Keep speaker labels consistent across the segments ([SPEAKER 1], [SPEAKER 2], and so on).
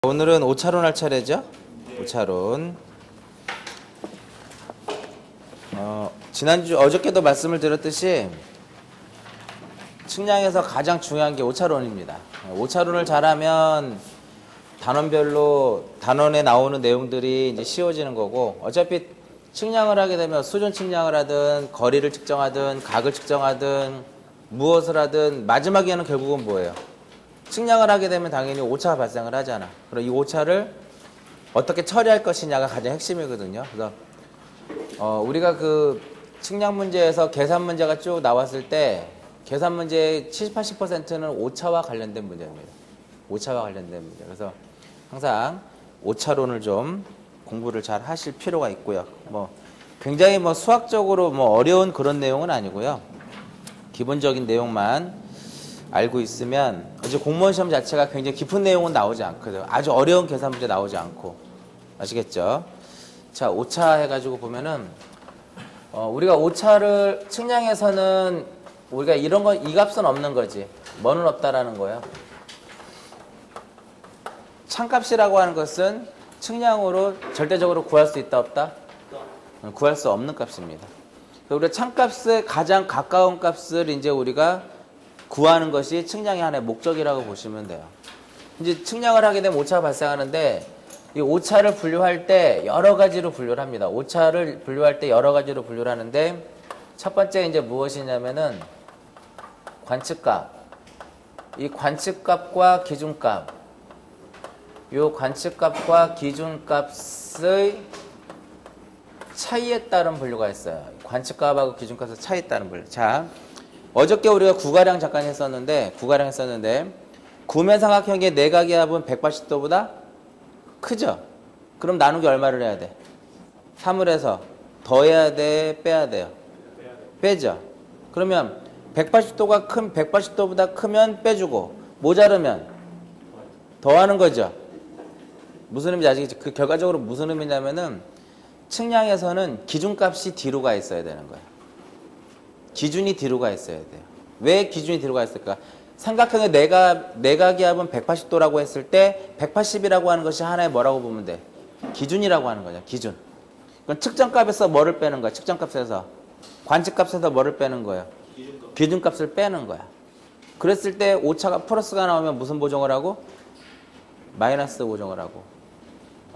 [SPEAKER 1] 오늘은 5차론 할 차례죠? 5차론. 지난주 어저께도 말씀을 드렸듯이 측량에서 가장 중요한 게 5차론입니다. 5차론을 잘하면 단원별로 단원에 나오는 내용들이 이제 쉬워지는 거고, 어차피 측량을 하게 되면 수준 측량을 하든 거리를 측정하든 각을 측정하든 무엇을 하든 마지막에는 결국은 뭐예요? 측량을 하게 되면 당연히 오차가 발생을 하잖아. 그럼 이 오차를 어떻게 처리할 것이냐가 가장 핵심이거든요. 그래서 우리가 그 측량 문제에서 계산 문제가 쭉 나왔을 때 계산 문제의 70, 80%는 오차와 관련된 문제입니다. 오차와 관련된 문제. 그래서 항상 오차론을 좀 공부를 잘 하실 필요가 있고요. 굉장히 수학적으로 어려운 그런 내용은 아니고요. 기본적인 내용만 알고 있으면, 이제 공무원 시험 자체가 굉장히 깊은 내용은 나오지 않거든요. 아주 어려운 계산 문제 나오지 않고. 아시겠죠? 자, 오차 해가지고 보면은, 우리가 오차를 측량에서는 우리가 이런 거, 이 값은 없는 거지. 뭐는 없다라는 거예요. 참값이라고 하는 것은 측량으로 절대적으로 구할 수 있다, 없다? 구할 수 없는 값입니다. 우리가 참값에 가장 가까운 값을 이제 우리가 구하는 것이 측량의 하나의 목적이라고 보시면 돼요. 이제 측량을 하게 되면 오차가 발생하는데, 이 오차를 분류할 때 여러 가지로 분류를 합니다. 오차를 분류할 때 여러 가지로 분류를 하는데, 첫 번째 이제 무엇이냐면은 관측값. 이 관측값과 기준값. 이 관측값과 기준값의 차이에 따른 분류가 있어요. 관측값하고 기준값의 차이에 따른 분류. 자, 어저께 우리가 구가량 잠깐 했었는데, 구면삼각형의 내각의 합은 180도보다 크죠? 그럼 나누기 얼마를 해야 돼? 3을 해서 더해야 돼, 빼야 돼요? 빼죠. 그러면 180도보다 크면 빼주고, 모자르면 더하는 거죠. 무슨 의미인지 아시겠죠? 그 결과적으로 무슨 의미냐면은, 측량에서는 기준값이 뒤로 가 있어야 되는 거예요. 기준이 뒤로 가 있어야 돼요. 왜 기준이 뒤로 가 있을까? 삼각형의 내각의 합은 180도라고 했을 때 180이라고 하는 것이 하나의 뭐라고 보면 돼? 기준이라고 하는 거죠. 기준. 그럼 측정값에서 뭐를 빼는 거야? 측정값에서. 관측값에서 뭐를 빼는 거예요? 기준값을 빼는 거야. 그랬을 때 오차가 플러스가 나오면 무슨 보정을 하고? 마이너스 보정을 하고.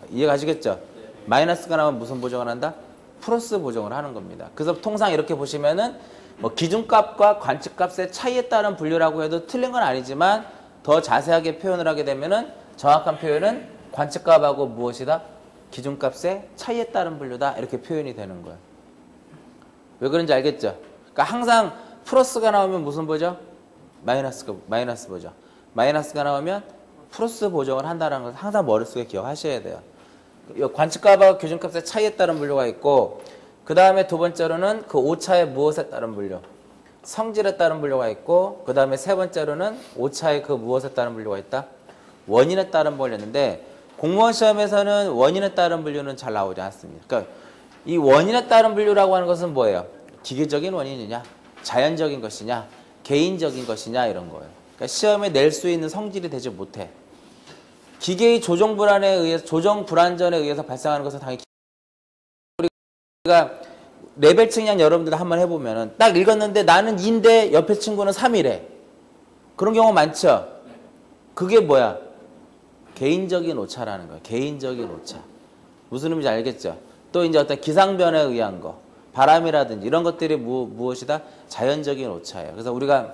[SPEAKER 1] 이해가시겠죠? 마이너스가 나오면 무슨 보정을 한다? 플러스 보정을 하는 겁니다. 그래서 통상 이렇게 보시면은 기준값과 관측값의 차이에 따른 분류라고 해도 틀린 건 아니지만, 더 자세하게 표현을 하게 되면은 정확한 표현은 관측값하고 무엇이다? 기준값의 차이에 따른 분류다. 이렇게 표현이 되는 거예요. 왜 그런지 알겠죠? 그러니까 항상 플러스가 나오면 무슨 보정? 마이너스 보정. 마이너스가 나오면 플러스 보정을 한다는 걸 항상 머릿속에 기억하셔야 돼요. 관측값하고 기준값의 차이에 따른 분류가 있고, 그 다음에 두 번째로는 그 오차의 무엇에 따른 분류, 성질에 따른 분류가 있고, 그 다음에 세 번째로는 오차의 그 무엇에 따른 분류가 있다? 원인에 따른 분류였는데, 공무원 시험에서는 원인에 따른 분류는 잘 나오지 않습니다. 그러니까 이 원인에 따른 분류라고 하는 것은 뭐예요? 기계적인 원인이냐, 자연적인 것이냐, 개인적인 것이냐, 이런 거예요. 그러니까 시험에 낼 수 있는 성질이 되지 못해. 기계의 조정 불안전에 의해서 발생하는 것은 당연히, 우리가 레벨 측량 여러분들 한번 해보면은 딱 읽었는데 나는 2인데 옆에 친구는 3이래. 그런 경우 많죠? 그게 뭐야? 개인적인 오차라는 거예요. 개인적인 오차. 무슨 의미인지 알겠죠? 또 이제 어떤 기상변화에 의한 거, 바람이라든지 이런 것들이 무엇이다? 자연적인 오차예요. 그래서 우리가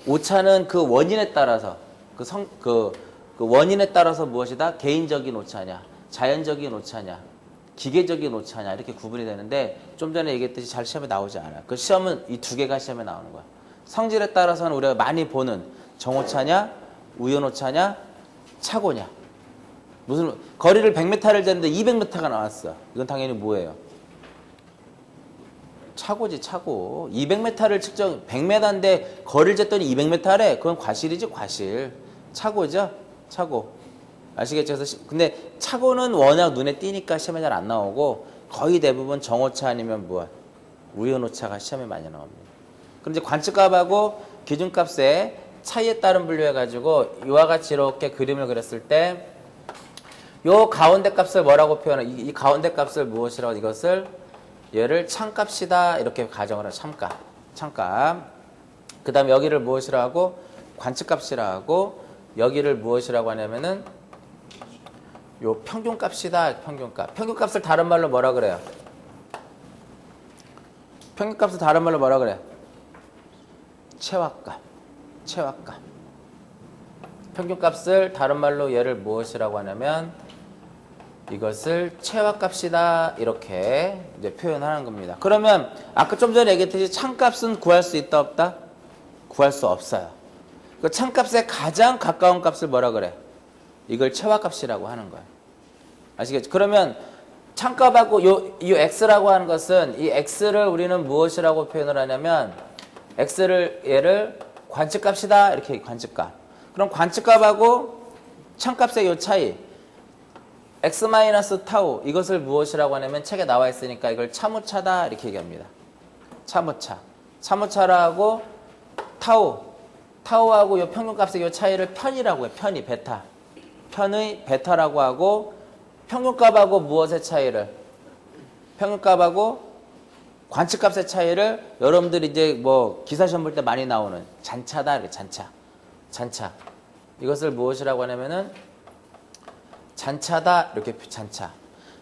[SPEAKER 1] 오차는 그 원인에 따라서 그 원인에 따라서 무엇이다? 개인적인 오차냐, 자연적인 오차냐, 기계적인 오차냐, 이렇게 구분이 되는데, 좀 전에 얘기했듯이 잘 시험에 나오지 않아요. 그 시험은 이 두 개가 시험에 나오는 거야. 성질에 따라서는 우리가 많이 보는 정오차냐, 우연오차냐, 차고냐. 무슨 거리를 100m를 재는데 200m가 나왔어. 이건 당연히 뭐예요? 차고지, 차고. 200m를 측정, 100m인데 거리를 쟀더니 200m래. 그건 과실이지, 과실. 차고죠? 차고. 아시겠죠? 그래서 근데 차고는 워낙 눈에 띄니까 시험에 잘 안 나오고, 거의 대부분 정오차 아니면 우연오차가 시험에 많이 나옵니다. 그럼 이제 관측값하고 기준값의 차이에 따른 분류해가지고 이와 같이 이렇게 그림을 그렸을 때 요 가운데 값을 뭐라고 표현해? 이 가운데 값을 무엇이라고 이것을 얘를 참값이다 이렇게 가정을 해. 참값. 그 다음에 여기를 무엇이라고 하고 관측값이라고 하고 여기를 무엇이라고 하냐면은 요 평균값이다. 평균값. 평균값을 다른 말로 뭐라 그래요? 평균값을 다른 말로 뭐라 그래? 최화값. 평균값을 다른 말로 얘를 무엇이라고 하냐면 이것을 최화값이다 이렇게 이제 표현하는 겁니다. 그러면 아까 좀 전에 얘기했듯이 참값은 구할 수 있다 없다? 구할 수 없어요. 그 참값에 가장 가까운 값을 뭐라 그래? 이걸 최화값이라고 하는 거예요. 아시겠죠? 그러면 참값하고 이 x라고 하는 것은 이 x를 우리는 무엇이라고 표현을 하냐면 x를 얘를 관측값이다 이렇게 관측값. 그럼 관측값하고 참값의 이 차이 x-타우 이것을 무엇이라고 하냐면 책에 나와 있으니까 이걸 참오차다 이렇게 얘기합니다. 참오차라고 타우하고 이 평균값의 이 차이를 편이라고 해요. 편의 베타라고 하고 평균값하고 무엇의 차이를 평균값하고 관측값의 차이를 여러분들이 이제 뭐 기사 시험 볼 때 많이 나오는 잔차다 이렇게 잔차 이것을 무엇이라고 하냐면은 잔차다 이렇게 잔차.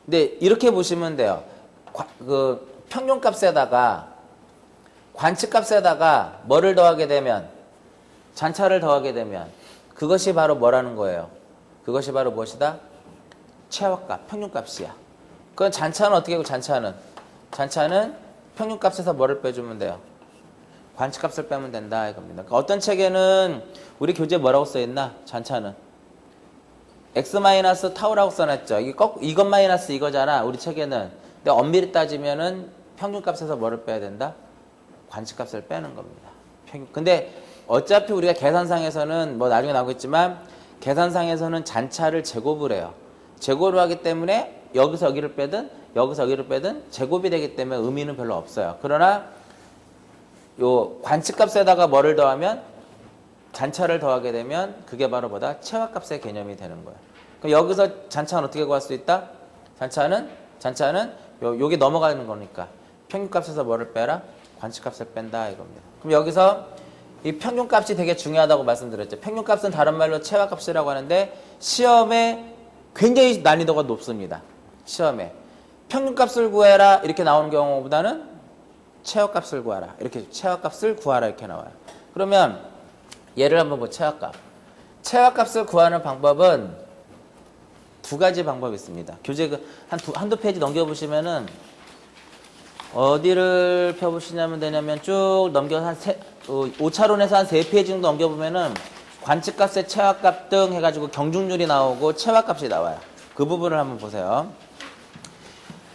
[SPEAKER 1] 근데 이렇게 보시면 돼요. 그 평균값에다가 관측값에다가 뭐를 더하게 되면 잔차를 더하게 되면 그것이 바로 뭐라는 거예요? 그것이 바로 무엇이다? 최화값, 평균값이야. 그건 잔차는 어떻게 하고 잔차는 평균값에서 뭐를 빼주면 돼요? 관측값을 빼면 된다 이겁니다. 그러니까 어떤 책에는 우리 교재에 뭐라고 써있나? 잔차는 x-타우라고 써놨죠. 이것 마이너스 이거잖아. 우리 책에는. 근데 엄밀히 따지면은 평균값에서 뭐를 빼야 된다? 관측값을 빼는 겁니다. 근데 어차피 우리가 계산상에서는 뭐 나중에 나오겠지만 계산상에서는 잔차를 제곱을 해요. 제곱을 하기 때문에 여기서 여기를 빼든 여기서 여기를 빼든 제곱이 되기 때문에 의미는 별로 없어요. 그러나 요 관측값에다가 뭐를 더하면 잔차를 더하게 되면 그게 바로 뭐다? 최화값의 개념이 되는 거예요. 그럼 여기서 잔차는 어떻게 구할 수 있다? 잔차는 여기 넘어가는 거니까 평균값에서 뭐를 빼라? 관측값을 뺀다 이겁니다. 그럼 여기서 이 평균값이 되게 중요하다고 말씀드렸죠. 평균값은 다른 말로 최화값이라고 하는데 시험에 굉장히 난이도가 높습니다. 시험에 평균값을 구해라 이렇게 나오는 경우보다는 최화값을 구하라 이렇게 최화값을 구하라 이렇게 나와요. 그러면 예를 한번 뭐 최화값을 구하는 방법은 두 가지 방법이 있습니다. 교재 한두 페이지 넘겨보시면은 어디를 펴보시냐면 되냐면 쭉 넘겨서 5차론에서 한 3페이지 정도 넘겨보면은 관측값의 최화값 등 해가지고 경중률이 나오고 최화값이 나와요. 그 부분을 한번 보세요.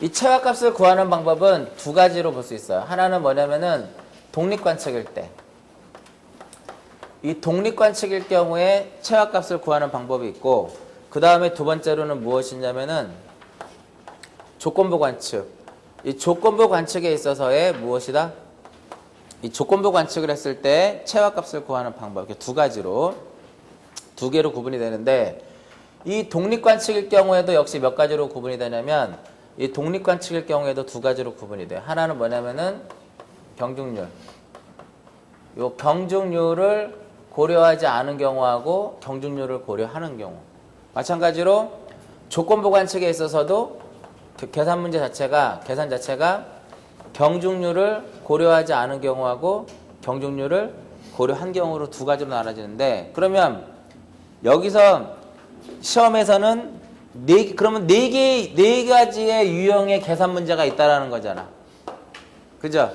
[SPEAKER 1] 이 최화값을 구하는 방법은 두 가지로 볼 수 있어요. 하나는 뭐냐면은 독립관측일 때. 이 독립관측일 경우에 최화값을 구하는 방법이 있고 그 다음에 두 번째로는 무엇이냐면은 조건부 관측. 이 조건부 관측에 있어서의 무엇이다? 이 조건부 관측을 했을 때 최화값을 구하는 방법. 이렇게 두 가지로 두 개로 구분이 되는데 이 독립관측일 경우에도 역시 몇 가지로 구분이 되냐면 이 독립관측일 경우에도 두 가지로 구분이 돼요. 하나는 뭐냐면은 경중률. 요 경중률을 고려하지 않은 경우하고 경중률을 고려하는 경우. 마찬가지로 조건부 관측에 있어서도 계산 자체가 경중률을 고려하지 않은 경우하고 경중률을 고려한 경우로 두 가지로 나눠지는데 그러면 여기서 시험에서는 그러면 네 가지의 유형의 계산 문제가 있다라는 거잖아. 그죠?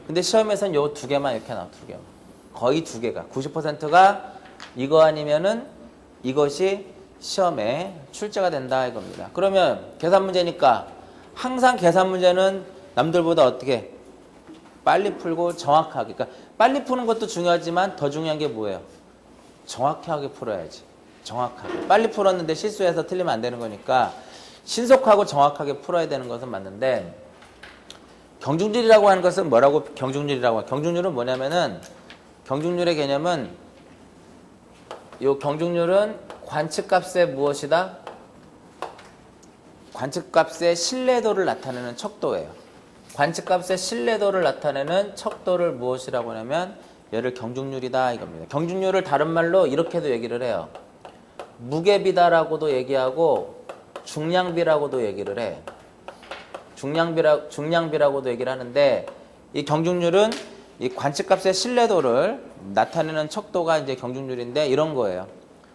[SPEAKER 1] 근데 시험에서는 요 두 개만 이렇게 나와, 두 개만. 거의 두 개가. 90%가 이거 아니면은 이것이 시험에 출제가 된다 이겁니다. 그러면 계산 문제니까 항상 계산 문제는 남들보다 어떻게 빨리 풀고 정확하게. 그러니까 빨리 푸는 것도 중요하지만 더 중요한 게 뭐예요? 정확하게 풀어야지. 정확하게. 빨리 풀었는데 실수해서 틀리면 안 되는 거니까 신속하고 정확하게 풀어야 되는 것은 맞는데 경중률이라고 하는 것은 뭐라고 경중률이라고 해요? 경중률은 뭐냐면은 경중률의 개념은 이 경중률은 관측값의 무엇이다? 관측값의 신뢰도를 나타내는 척도예요. 관측값의 신뢰도를 나타내는 척도를 무엇이라고 하냐면 얘를 경중률이다 이겁니다. 경중률을 다른 말로 이렇게도 얘기를 해요. 무게비다라고도 얘기하고 중량비라고도 얘기를 해. 중량비라고도 얘기를 하는데 이 경중률은 이 관측값의 신뢰도를 나타내는 척도가 이제 경중률인데 이런 거예요.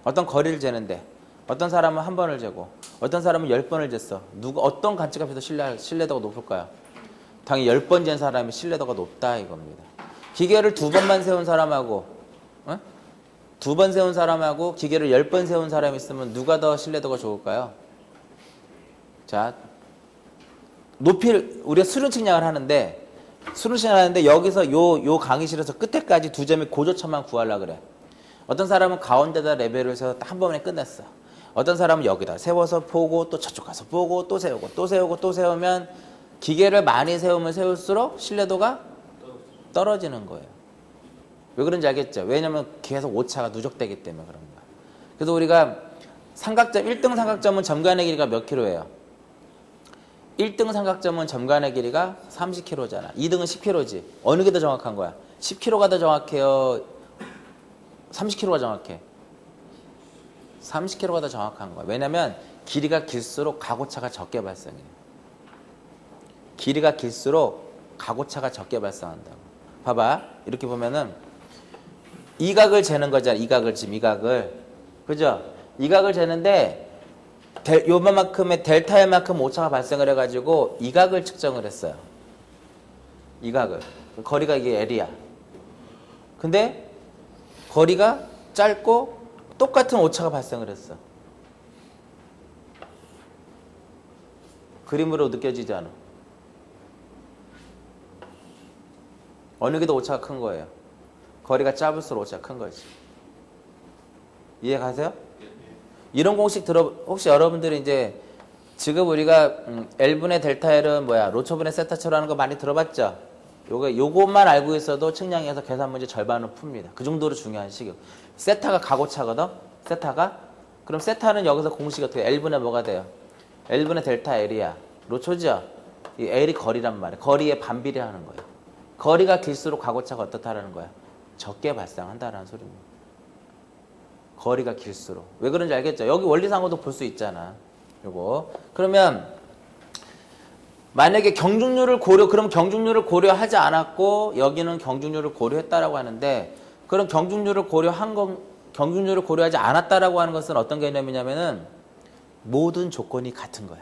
[SPEAKER 1] 어떤 거리를 재는데 어떤 사람은 한 번을 재고 어떤 사람은 10번을 jes어. 어떤 관측값에서 신뢰도가 높을까요? 당연히 10번 잰 사람이 신뢰도가 높다 이겁니다. 기계를 2번만 세운 사람하고 2번 세운 사람하고 기계를 10번 세운 사람이 있으면 누가 더 신뢰도가 좋을까요? 자, 우리가 수능 측량을 하는데 여기서 요 강의실에서 끝에까지 2점의 고조차만 구하려고 그래. 어떤 사람은 가운데다 레벨을 세워서 한 번에 끝냈어. 어떤 사람은 여기다 세워서 보고 또 저쪽 가서 보고 또 세우고 또 세우고 또 세우면 기계를 많이 세우면 세울수록 신뢰도가 떨어지는 거예요. 왜 그런지 알겠죠? 왜냐면 계속 오차가 누적되기 때문에 그런 거야. 그래서 우리가 1등 삼각점은 점간의 길이가 몇 킬로예요? 1등 삼각점은 점간의 길이가 30km잖아. 2등은 10km지. 어느 게 더 정확한 거야? 10km가 더 정확해요? 30km가 정확해? 30km가 더 정확한 거야. 왜냐면 길이가 길수록 가고차가 적게 발생해요. 길이가 길수록 가고차가 적게 발생한다고. 봐봐. 이렇게 보면은 이 각을 재는 거잖아. 이 각을 지금 이 각을. 그죠? 이 각을 재는데 요만큼의 델타에만큼 오차가 발생을 해가지고 이 각을 측정을 했어요. 이 각을. 거리가 이게 L이야. 근데 거리가 짧고 똑같은 오차가 발생을 했어. 그림으로 느껴지지 않아? 어느 게 더 오차가 큰 거예요? 거리가 짧을수록 오차가 큰 거지. 이해 가세요? 이런 공식 혹시 여러분들이 이제 지금 우리가 L분의 델타 L은 뭐야? 로처분의 세타처럼 하는 거 많이 들어봤죠? 요것만 알고 있어도 측량에서 계산 문제 절반은 풉니다. 그 정도로 중요한 식이요. 세타가 가고차거든? 세타가? 그럼 세타는 여기서 공식이 어떻게 L분의 뭐가 돼요? L분의 델타 L이야. 로초죠? 이 L이 거리란 말이야. 거리에 반비례하는 거예요. 거리가 길수록 가고차가 어떻다라는 거야? 적게 발생한다라는 소리입니다. 거리가 길수록. 왜 그런지 알겠죠? 여기 원리상으로도 볼 수 있잖아. 요거. 그러면 만약에 그럼 경중률을 고려하지 않았고 여기는 경중률을 고려했다라고 하는데 그럼 경중률을 고려하지 않았다라고 하는 것은 어떤 개념이냐면은 모든 조건이 같은 거야.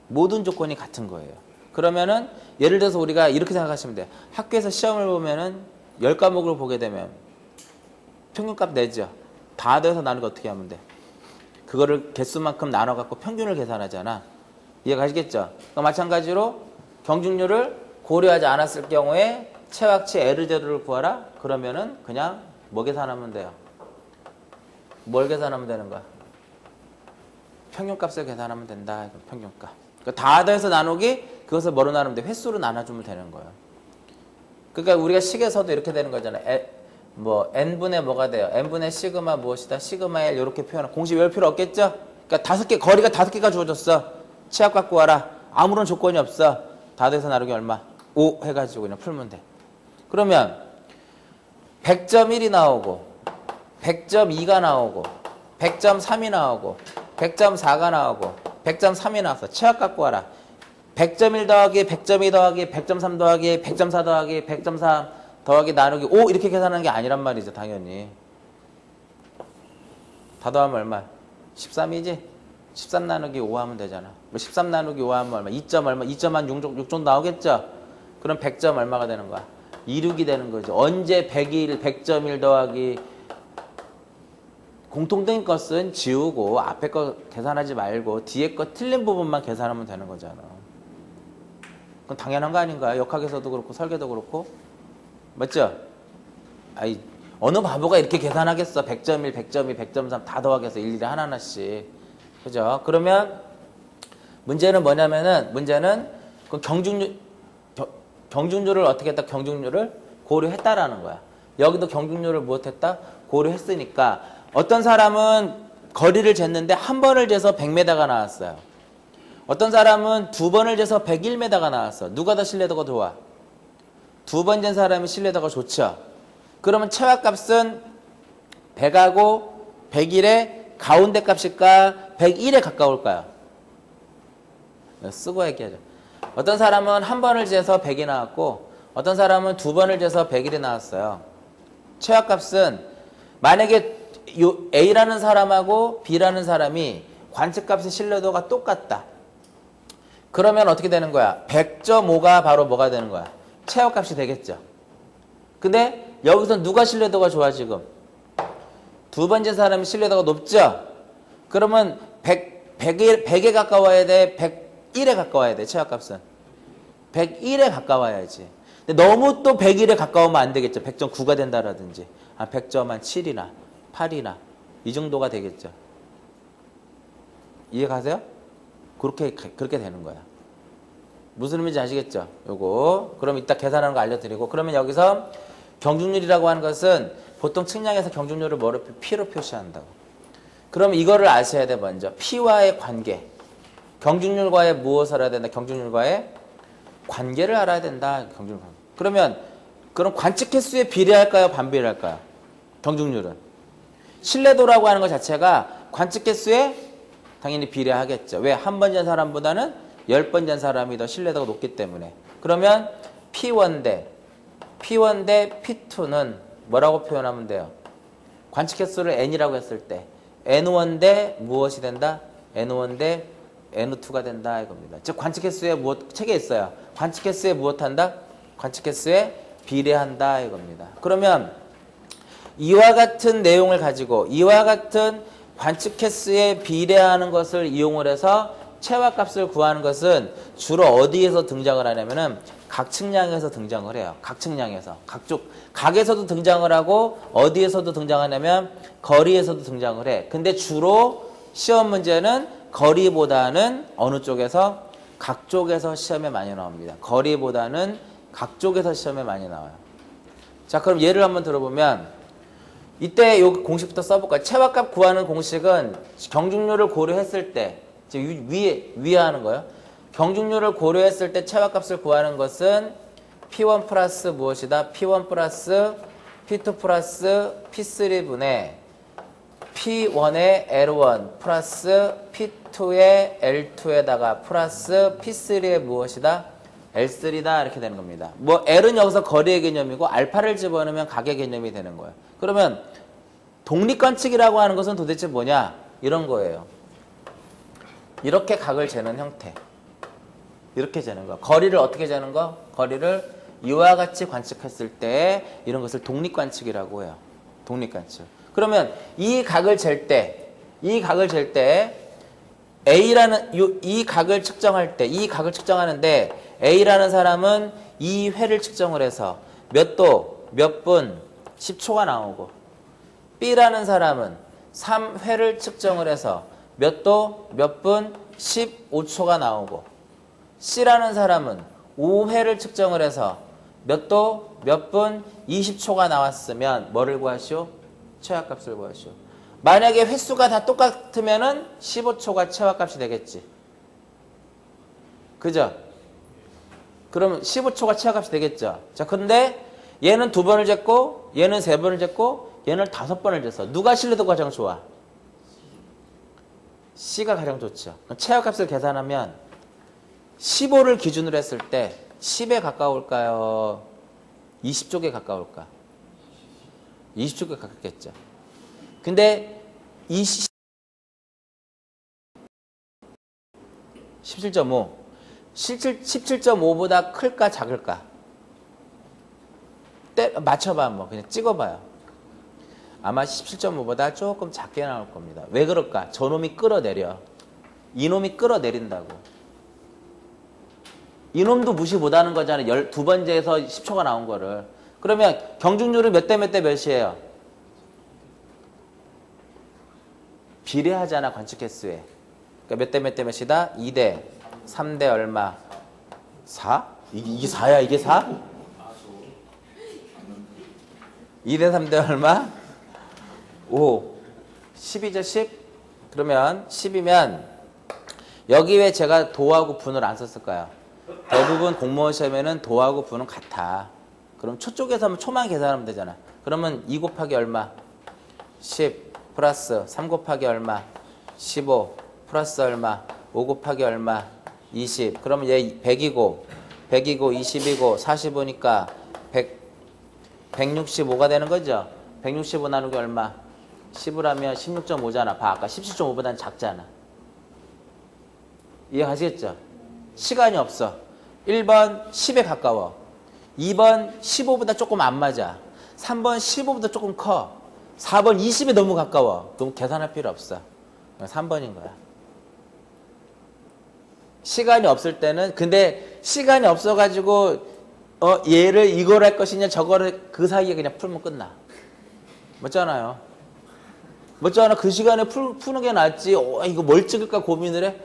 [SPEAKER 1] 모든 조건이 같은 거예요. 그러면은 예를 들어서 우리가 이렇게 생각하시면 돼요. 학교에서 시험을 보면은 10과목을 보게 되면 평균값 내죠. 다 더해서 나누고 어떻게 하면 돼? 그거를 개수만큼 나눠갖고 평균을 계산하잖아. 이해가시겠죠? 그러니까 마찬가지로 경중률을 고려하지 않았을 경우에 최악치 L제로를 구하라? 그러면은 그냥 뭐 계산하면 돼요? 뭘 계산하면 되는 거야? 평균값을 계산하면 된다. 이거 평균값. 그러니까 다 더해서 나누기 그것을 뭐로 나누면 돼? 횟수로 나눠주면 되는 거예요. 그러니까 우리가 식에서도 이렇게 되는 거잖아요. n분의 뭐가 돼요? n분의 시그마 무엇이다? 시그마 L 이렇게 표현하면 공식 외울 필요 없겠죠? 그러니까 거리가 5개가 주어졌어. 치합 갖고 와라. 아무런 조건이 없어. 다 돼서 나누기 얼마? 5 해가지고 그냥 풀면 돼. 그러면 100.1이 나오고 100.2가 나오고 100.3이 나오고 100.4가 나오고 100.3이 나왔어. 치합 갖고 와라. 100.1 더하기 100.2 더하기 100.3 더하기 100.4 더하기 100.3 더하기 나누기 5 이렇게 계산하는 게 아니란 말이죠. 당연히. 다 더하면 얼마? 13이지? 13 나누기 5 하면 되잖아. 13 나누기 5 하면 얼마? 2점 얼마? 2점 6 정도 나오겠죠? 그럼 100점 얼마가 되는 거야? 26이 되는 거죠. 언제 100.1 더하기 공통된 것은 지우고 앞에 거 계산하지 말고 뒤에 거 틀린 부분만 계산하면 되는 거잖아. 그건 당연한 거 아닌가요? 역학에서도 그렇고 설계도 그렇고. 맞죠? 아이, 어느 바보가 이렇게 계산하겠어. 100.1, 100.2, 100.3 다 더하겠어. 일일이 하나하나씩. 그죠? 그러면 문제는 뭐냐면은 그 경중률을 어떻게 했다? 경중률을 고려했다라는 거야. 여기도 경중률을 무엇했다? 고려했으니까 어떤 사람은 거리를 쟀는데 한 번을 재서 100m가 나왔어요. 어떤 사람은 두 번을 재서 101m가 나왔어. 누가 더 신뢰도가 좋아? 두 번 잰 사람이 신뢰도가 좋죠. 그러면 최하값은 100하고 101의 가운데 값일까? 101에 가까울까요? 쓰고 얘기하죠. 어떤 사람은 한 번을 재서 100이 나왔고 어떤 사람은 두 번을 재서 101이 나왔어요. 최하값은 만약에 A라는 사람하고 B라는 사람이 관측값의 신뢰도가 똑같다. 그러면 어떻게 되는 거야? 100.5가 바로 뭐가 되는 거야? 최하값이 되겠죠. 근데 여기서 누가 신뢰도가 좋아 지금? 두 번째 사람이 신뢰도가 높죠? 그러면 100에 가까워야 돼? 101에 가까워야 돼? 최하값은? 101에 가까워야지. 근데 너무 또 101에 가까우면 안 되겠죠. 100.9가 된다라든지 100.7이나 8이나 이 정도가 되겠죠. 이해 가세요? 그렇게 되는 거야. 무슨 의미인지 아시겠죠? 요거. 그럼 이따 계산하는 거 알려드리고. 그러면 여기서 경중률이라고 하는 것은 보통 측량에서 경중률을 뭐로 P로 표시한다고. 그럼 이거를 아셔야 돼 먼저. P와의 관계. 경중률과의 무엇을 알아야 된다? 경중률과의 관계를 알아야 된다. 경중률. 그러면 그럼 관측 횟수에 비례할까요? 반비례할까요? 경중률은. 신뢰도라고 하는 것 자체가 관측 횟수에 당연히 비례하겠죠. 왜? 한 번 잔 사람보다는 10번 잔 사람이 더 신뢰도가 높기 때문에. 그러면 P1 대 P2는 뭐라고 표현하면 돼요? 관측 횟수를 N이라고 했을 때 N1 대 무엇이 된다? N1 대 N2가 된다 이겁니다. 즉 관측 횟수에 무엇 책에 있어요. 관측 횟수에 무엇한다? 관측 횟수에 비례한다 이겁니다. 그러면 이와 같은 내용을 가지고 이와 같은 관측 횟수에 비례하는 것을 이용을 해서 최하값을 구하는 것은 주로 어디에서 등장을 하냐면은 각 측량에서 등장을 해요. 각 측량에서. 각에서도 등장을 하고 어디에서도 등장하냐면 거리에서도 등장을 해. 근데 주로 시험 문제는 거리보다는 어느 쪽에서? 각 쪽에서 시험에 많이 나옵니다. 거리보다는 각 쪽에서 시험에 많이 나와요. 자, 그럼 예를 한번 들어보면 이때 요 공식부터 써볼까요? 최하값 구하는 공식은 경중률을 고려했을 때 지금 위에 하는 거예요. 경중률을 고려했을 때 최하값을 구하는 것은 P1 플러스 무엇이다? P1 플러스 P2 플러스 P3분의 P1의 L1 플러스 P2의 L2에다가 플러스 P3의 무엇이다? L3다 이렇게 되는 겁니다. 뭐 L은 여기서 거리의 개념이고 알파를 집어넣으면 각의 개념이 되는 거예요. 그러면 독립관측이라고 하는 것은 도대체 뭐냐? 이런 거예요. 이렇게 각을 재는 형태. 이렇게 재는 거. 거리를 어떻게 재는 거? 거리를 이와 같이 관측했을 때 이런 것을 독립관측이라고 해요. 독립관측. 그러면 이 각을 잴 때 A라는 이 각을 측정할 때 이 각을 측정하는데 A라는 사람은 이 회를 측정을 해서 몇 도, 몇 분, 10초가 나오고 B라는 사람은 3회를 측정을 해서 몇 도, 몇 분, 15초가 나오고 C라는 사람은 5회를 측정을 해서 몇 도, 몇 분, 20초가 나왔으면 뭐를 구하시오? 최하값을 구하시오. 만약에 횟수가 다 똑같으면은 15초가 최하값이 되겠지. 그죠? 그러면 15초가 최하값이 되겠죠. 자, 근데 얘는 2번을 쟀고 얘는 3번을 쟀고 얘는 5번을 쟀어. 누가 신뢰도가 가장 좋아? C가 가장 좋죠. 최하값을 계산하면 15를 기준으로 했을 때 10에 가까울까요? 20쪽에 가까울까? 20쪽에 가깝겠죠. 근데 17.5 17.5보다 클까 작을까? 맞춰봐 한번. 그냥 찍어봐요. 아마 17.5보다 조금 작게 나올 겁니다. 왜 그럴까? 저놈이 끌어내려. 이놈이 끌어내린다고. 이놈도 무시 못하는 거잖아요. 두 번째에서 10초가 나온 거를. 그러면 경중률은 몇 대 몇 대 몇이에요? 비례하잖아, 관측 횟수에. 그러니까 몇 대 몇 대 몇이다? 2대, 3대 얼마? 4? 이게 4야, 이게 4? 2대 3대 얼마? 5. 10이죠, 10? 그러면 10이면 여기 왜 제가 도하고 분을 안 썼을까요? 대부분 공무원 시험에는 도하고 분은 같아. 그럼 초 쪽에서 하면 초만 계산하면 되잖아. 그러면 2 곱하기 얼마? 10 플러스 3 곱하기 얼마? 15 플러스 얼마? 5 곱하기 얼마? 20. 그러면 얘 100이고 20이고 45니까 165가 되는 거죠. 165 나누기 얼마? 10이라면 16.5잖아. 봐, 아까 17.5보다는 작잖아. 이해가시겠죠? 시간이 없어. 1번 10에 가까워. 2번 15보다 조금 안 맞아. 3번 15보다 조금 커. 4번 20에 너무 가까워. 그럼 계산할 필요 없어. 3번인 거야. 시간이 없을 때는, 근데 시간이 없어가지고 얘를 이걸 할 것이냐 저거를 그 사이에 그냥 풀면 끝나. 맞잖아요. 맞잖아. 그 시간에 푸는 게 낫지. 이거 뭘 찍을까 고민을 해.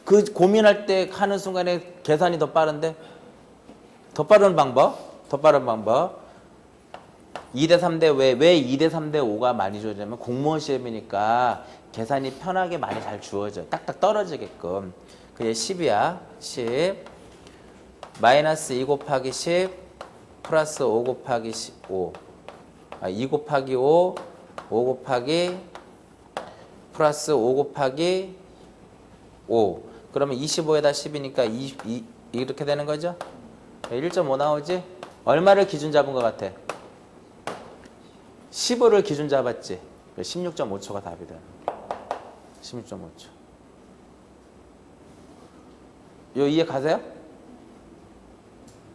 [SPEAKER 1] 그 고민할 때 하는 순간에 계산이 더 빠른데. 더 빠른 방법. 2대 3대 왜 2대 3대 5가 많이 주어지냐면 공무원 시험이니까 계산이 편하게 많이 잘 주어져. 딱딱 떨어지게끔. 그게 10이야. 10 마이너스 2 곱하기 10 플러스 5 곱하기 15 2 곱하기 5 5 곱하기 플러스 5 곱하기 5 그러면 25에다 10이니까 22 이렇게 되는 거죠? 1.5 나오지? 얼마를 기준 잡은 것 같아? 15를 기준 잡았지? 16.5초가 답이 되는 거야. 16.5초. 요 이해 가세요?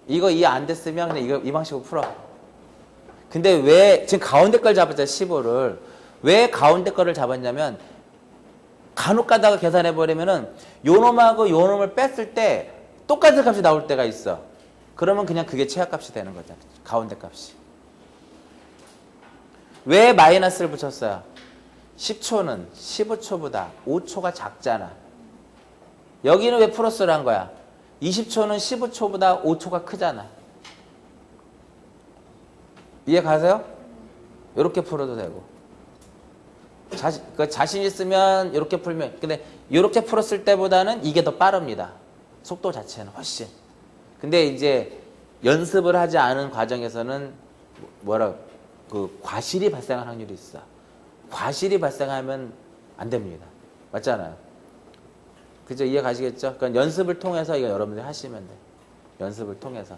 [SPEAKER 1] 이거 이해 안 됐으면 그냥 이 방식으로 풀어. 근데 왜 지금 가운데 걸 잡았잖아. 15를. 왜 가운데 거를 잡았냐면 간혹 가다가 계산해 버리면은 요 놈하고 요 놈을 뺐을 때 똑같은 값이 나올 때가 있어. 그러면 그냥 그게 최하값이 되는 거잖아. 가운데 값이. 왜 마이너스를 붙였어요? 10초는 15초보다 5초가 작잖아. 여기는 왜 플러스를 한 거야? 20초는 15초보다 5초가 크잖아. 이해 가세요? 이렇게 풀어도 되고. 자신 있으면 이렇게 풀면. 근데 이렇게 풀었을 때보다는 이게 더 빠릅니다. 속도 자체는 훨씬. 근데 이제 연습을 하지 않은 과정에서는 과실이 발생할 확률이 있어. 과실이 발생하면 안 됩니다. 맞잖아요. 그죠? 이해 가시겠죠? 그러니까 연습을 통해서 이거 여러분들이 하시면 돼. 연습을 통해서.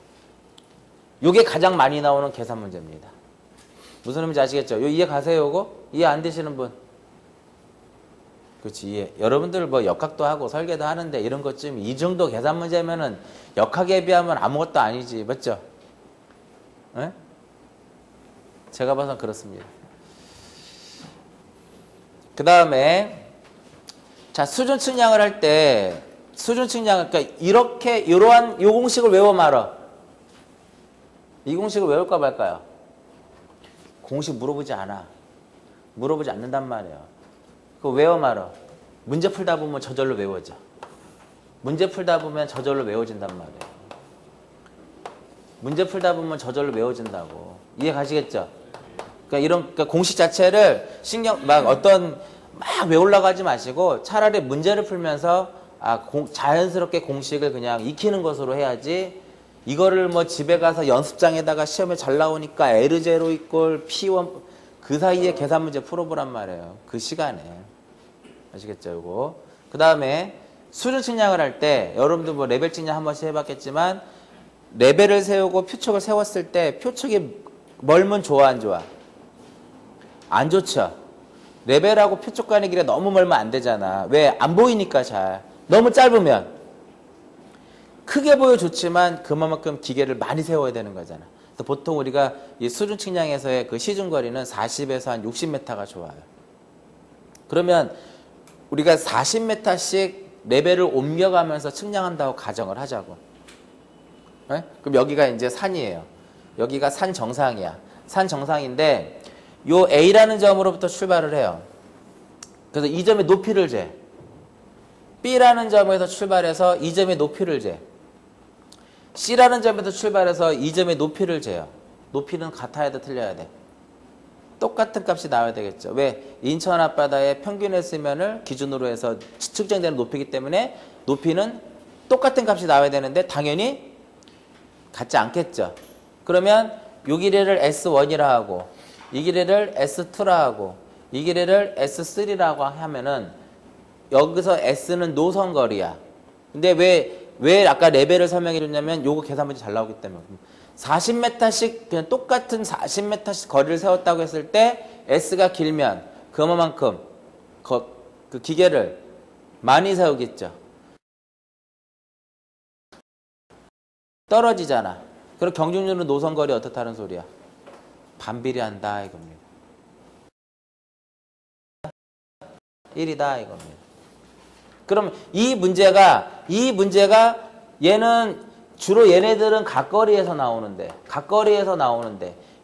[SPEAKER 1] 요게 가장 많이 나오는 계산 문제입니다. 무슨 의미인지 아시겠죠? 요 이해 가세요, 요거? 이해 안 되시는 분? 그렇지, 이해. 여러분들 뭐 역학도 하고 설계도 하는데 이런 것쯤 이 정도 계산 문제면은 역학에 비하면 아무것도 아니지. 맞죠? 네? 제가 봐선 그렇습니다. 그 다음에 자, 수준 측량을 할 때 수준 측량을 그러니까 이러한 요 공식을 외워 말아. 이 공식을 외울까 말까요? 공식 물어보지 않아. 물어보지 않는단 말이에요. 그거 외워 말아. 문제 풀다 보면 저절로 외워져. 문제 풀다 보면 저절로 외워진단 말이에요. 문제 풀다 보면 저절로 외워진다고. 이해 가시겠죠? 그러니까 공식 자체를 막 외우려고 하지 마시고 차라리 문제를 풀면서 자연스럽게 공식을 그냥 익히는 것으로 해야지 이거를 뭐 집에 가서 연습장에다가 시험에 잘 나오니까 L0 이꼴 P1 그 사이에 계산 문제 풀어보란 말이에요. 그 시간에. 아시겠죠? 이거. 그 다음에 수준 측량을 할 때 여러분들 뭐 레벨 측량 한 번씩 해봤겠지만 레벨을 세우고 표측을 세웠을 때 표측이 멀면 좋아 안 좋아? 안 좋죠. 레벨하고 표측 간의 길이 너무 멀면 안 되잖아. 왜? 안 보이니까 잘. 너무 짧으면. 크게 보여 좋지만 그만큼 기계를 많이 세워야 되는 거잖아. 그래서 보통 우리가 이 수준 측량에서의 그 시중거리는 40에서 한 60m가 좋아요. 그러면 우리가 40m씩 레벨을 옮겨가면서 측량한다고 가정을 하자고. 네? 그럼 여기가 이제 산이에요. 여기가 산 정상이야. 산 정상인데 요 A라는 점으로부터 출발을 해요. 그래서 이 점의 높이를 재. B라는 점에서 출발해서 이 점의 높이를 재. C라는 점에서 출발해서 이 점의 높이를 재요. 높이는 같아야 돼, 틀려야 돼? 똑같은 값이 나와야 되겠죠. 왜? 인천 앞바다의 평균의 수면을 기준으로 해서 측정되는 높이기 때문에 높이는 똑같은 값이 나와야 되는데 당연히 같지 않겠죠. 그러면 요 길이를 S1이라 하고 이 길이를 S2라 하고 이 길이를 S3라고 하면은 여기서 S는 노선거리야. 근데 왜 아까 레벨을 설명해 줬냐면 요거 계산 문제 잘 나오기 때문에 40m씩 그냥 똑같은 40m씩 거리를 세웠다고 했을 때 S가 길면 그만큼 그 기계를 많이 세우겠죠. 떨어지잖아. 그럼 경중률은 노선거리 어떻다는 소리야? 반비례한다 이겁니다. 1이다 이겁니다. 그럼 이 문제가 얘는 주로 얘네들은 각거리에서 나오는데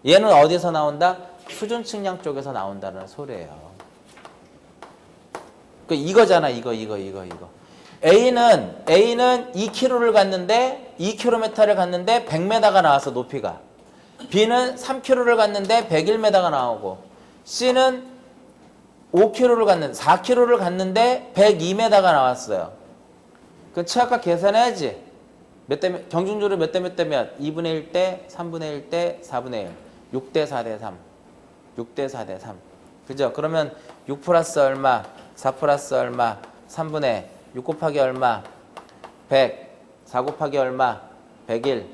[SPEAKER 1] 얘는 어디서 나온다? 수준 측량 쪽에서 나온다는 소리예요. 그 이거잖아 이거. A는 2km를 갔는데 2km를 갔는데 100m가 나왔어 높이가. B는 3km를 갔는데 101m가 나오고 C는 4km를 갔는데 102m가 나왔어요. 그 최악값 계산해야지. 경중률을 몇 대 몇 대 몇? 2분의 1대, 3분의 1대, 4분의 1. 6대 4대 3. 6대 4대 3. 그죠? 그러면 6 플러스 얼마? 4 플러스 얼마? 3분의 6 곱하기 얼마? 100. 4 곱하기 얼마? 101.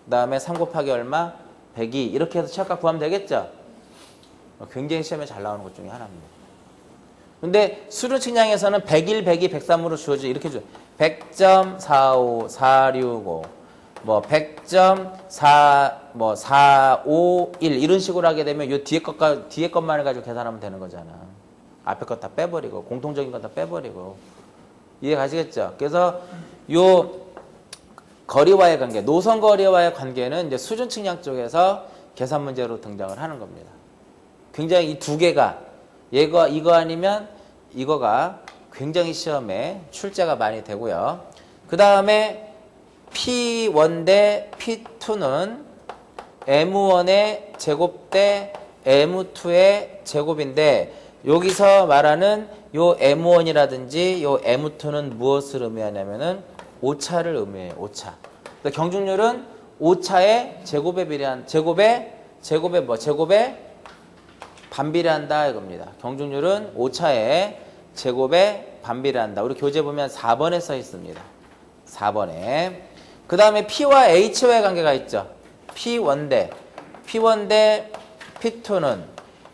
[SPEAKER 1] 그 다음에 3 곱하기 얼마? 102. 이렇게 해서 최악값 구하면 되겠죠? 굉장히 시험에 잘 나오는 것 중에 하나입니다. 근데 수준 측량에서는 101, 102, 103으로 주어져 이렇게 줘. 100.45, 465, 뭐 100.451 이런 식으로 하게 되면 요 뒤에 것만 해가지고 계산하면 되는 거잖아. 앞에 것 다 빼버리고 공통적인 것 다 빼버리고 이해 가시겠죠? 그래서 요 거리와의 관계, 노선 거리와의 관계는 이제 수준 측량 쪽에서 계산 문제로 등장을 하는 겁니다. 굉장히 이 두 개가 이거 아니면 이거가 굉장히 시험에 출제가 많이 되고요. 그 다음에 P1 대 P2는 M1의 제곱 대 M2의 제곱인데 여기서 말하는 요 M1이라든지 요 M2는 무엇을 의미하냐면은 오차를 의미해요. 오차. 경중률은 오차의 제곱에 비례한 제곱에 반비례한다 이겁니다. 경중률은 오차의 제곱에 반비례한다. 우리 교재 보면 4번에 써 있습니다. 4번에. 그 다음에 P와 H와의 관계가 있죠. P1 대 P2는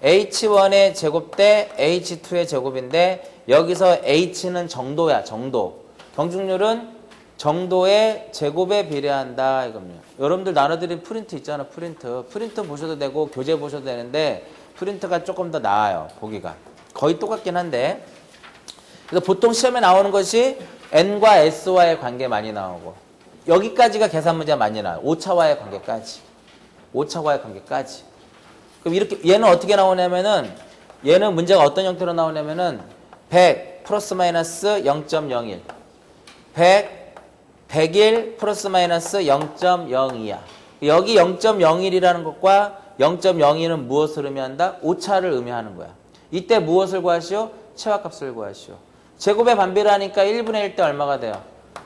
[SPEAKER 1] H1의 제곱 대 H2의 제곱인데 여기서 H는 정도야. 정도. 경중률은 정도의 제곱에 비례한다 이겁니다. 여러분들 나눠드린 프린트 있잖아. 프린트 보셔도 되고 교재 보셔도 되는데 프린트가 조금 더 나아요. 보기가. 거의 똑같긴 한데 그래서 보통 시험에 나오는 것이 N과 S와의 관계 많이 나오고 여기까지가 계산 문제가 많이 나와요. 오차와의 관계까지. 그럼 이렇게 얘는 어떻게 나오냐면은 얘는 문제가 어떤 형태로 나오냐면은 100 플러스 마이너스 0.01 101 플러스 마이너스 0.02야. 여기 0.01이라는 것과 0.02는 무엇을 의미한다? 오차를 의미하는 거야. 이때 무엇을 구하시오? 최하값을 구하시오. 제곱에 반비례하니까 1분의 1 때 얼마가 돼요?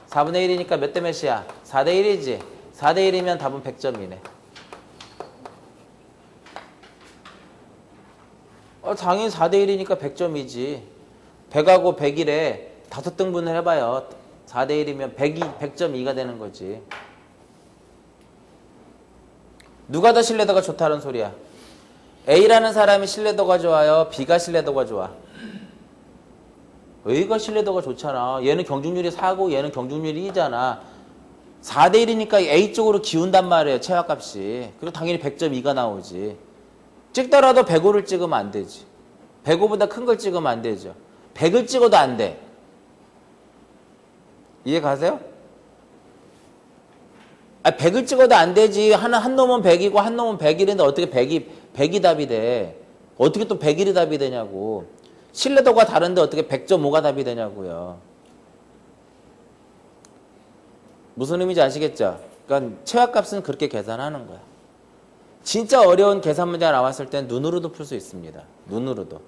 [SPEAKER 1] 4분의 1이니까 몇 대 몇이야? 4대 1이지. 4대 1이면 답은 100점이네. 당연히 4대 1이니까 100점이지. 100하고 101에 5등분을 해봐요. 4대 1이면 100.2가 되는 거지. 누가 더 신뢰도가 좋다는 소리야? A라는 사람이 신뢰도가 좋아요? B가 신뢰도가 좋아? A가 신뢰도가 좋잖아. 얘는 경중률이 4고 얘는 경중률이 2잖아. 4대 1이니까 A 쪽으로 기운단 말이에요. 최하값이. 그리고 당연히 100.2가 나오지. 찍더라도 105를 찍으면 안 되지. 105보다 큰 걸 찍으면 안 되죠. 100을 찍어도 안 돼. 이해 가세요? 100을 찍어도 안 되지. 한 놈은 100이고 한 놈은 101인데 어떻게 100이 답이 돼. 어떻게 또 101이 답이 되냐고. 신뢰도가 다른데 어떻게 100.5가 답이 되냐고요. 무슨 의미인지 아시겠죠? 그러니까 최하값은 그렇게 계산하는 거야. 진짜 어려운 계산 문제가 나왔을 땐 눈으로도 풀 수 있습니다. 눈으로도.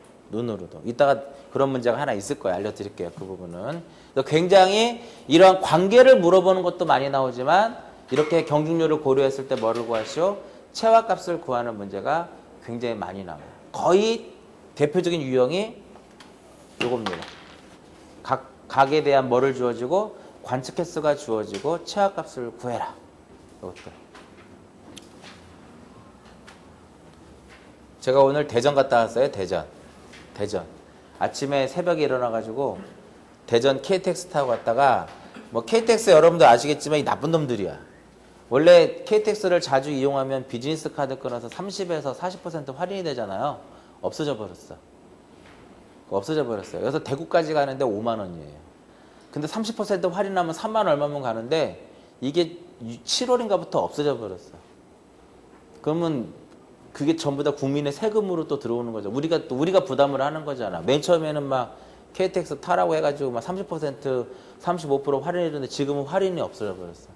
[SPEAKER 1] 이따가 그런 문제가 하나 있을 거예요. 알려드릴게요. 그 부분은. 굉장히 이러한 관계를 물어보는 것도 많이 나오지만 이렇게 경중률을 고려했을 때 뭐를 구하시오? 최화값을 구하는 문제가 굉장히 많이 나와요. 거의 대표적인 유형이 요겁니다. 각에 대한 뭐를 주어지고 관측 횟수가 주어지고 최화값을 구해라. 이것들. 제가 오늘 대전 갔다 왔어요. 대전. 아침에 새벽에 일어나가지고 대전 KTX 타고 갔다가 뭐 KTX 여러분들 아시겠지만 이 나쁜 놈들이야. 원래 KTX를 자주 이용하면 비즈니스 카드 끊어서 30에서 40% 할인이 되잖아요. 없어져 버렸어. 그래서 대구까지 가는데 5만 원이에요. 근데 30% 할인하면 3만 얼마면 가는데 이게 7월인가부터 없어져 버렸어. 그러면 그게 전부 다 국민의 세금으로 또 들어오는 거죠. 우리가 부담을 하는 거잖아. 맨 처음에는 막 KTX 타라고 해가지고 막 30%, 35% 할인해줬는데 지금은 할인이 없어져 버렸어.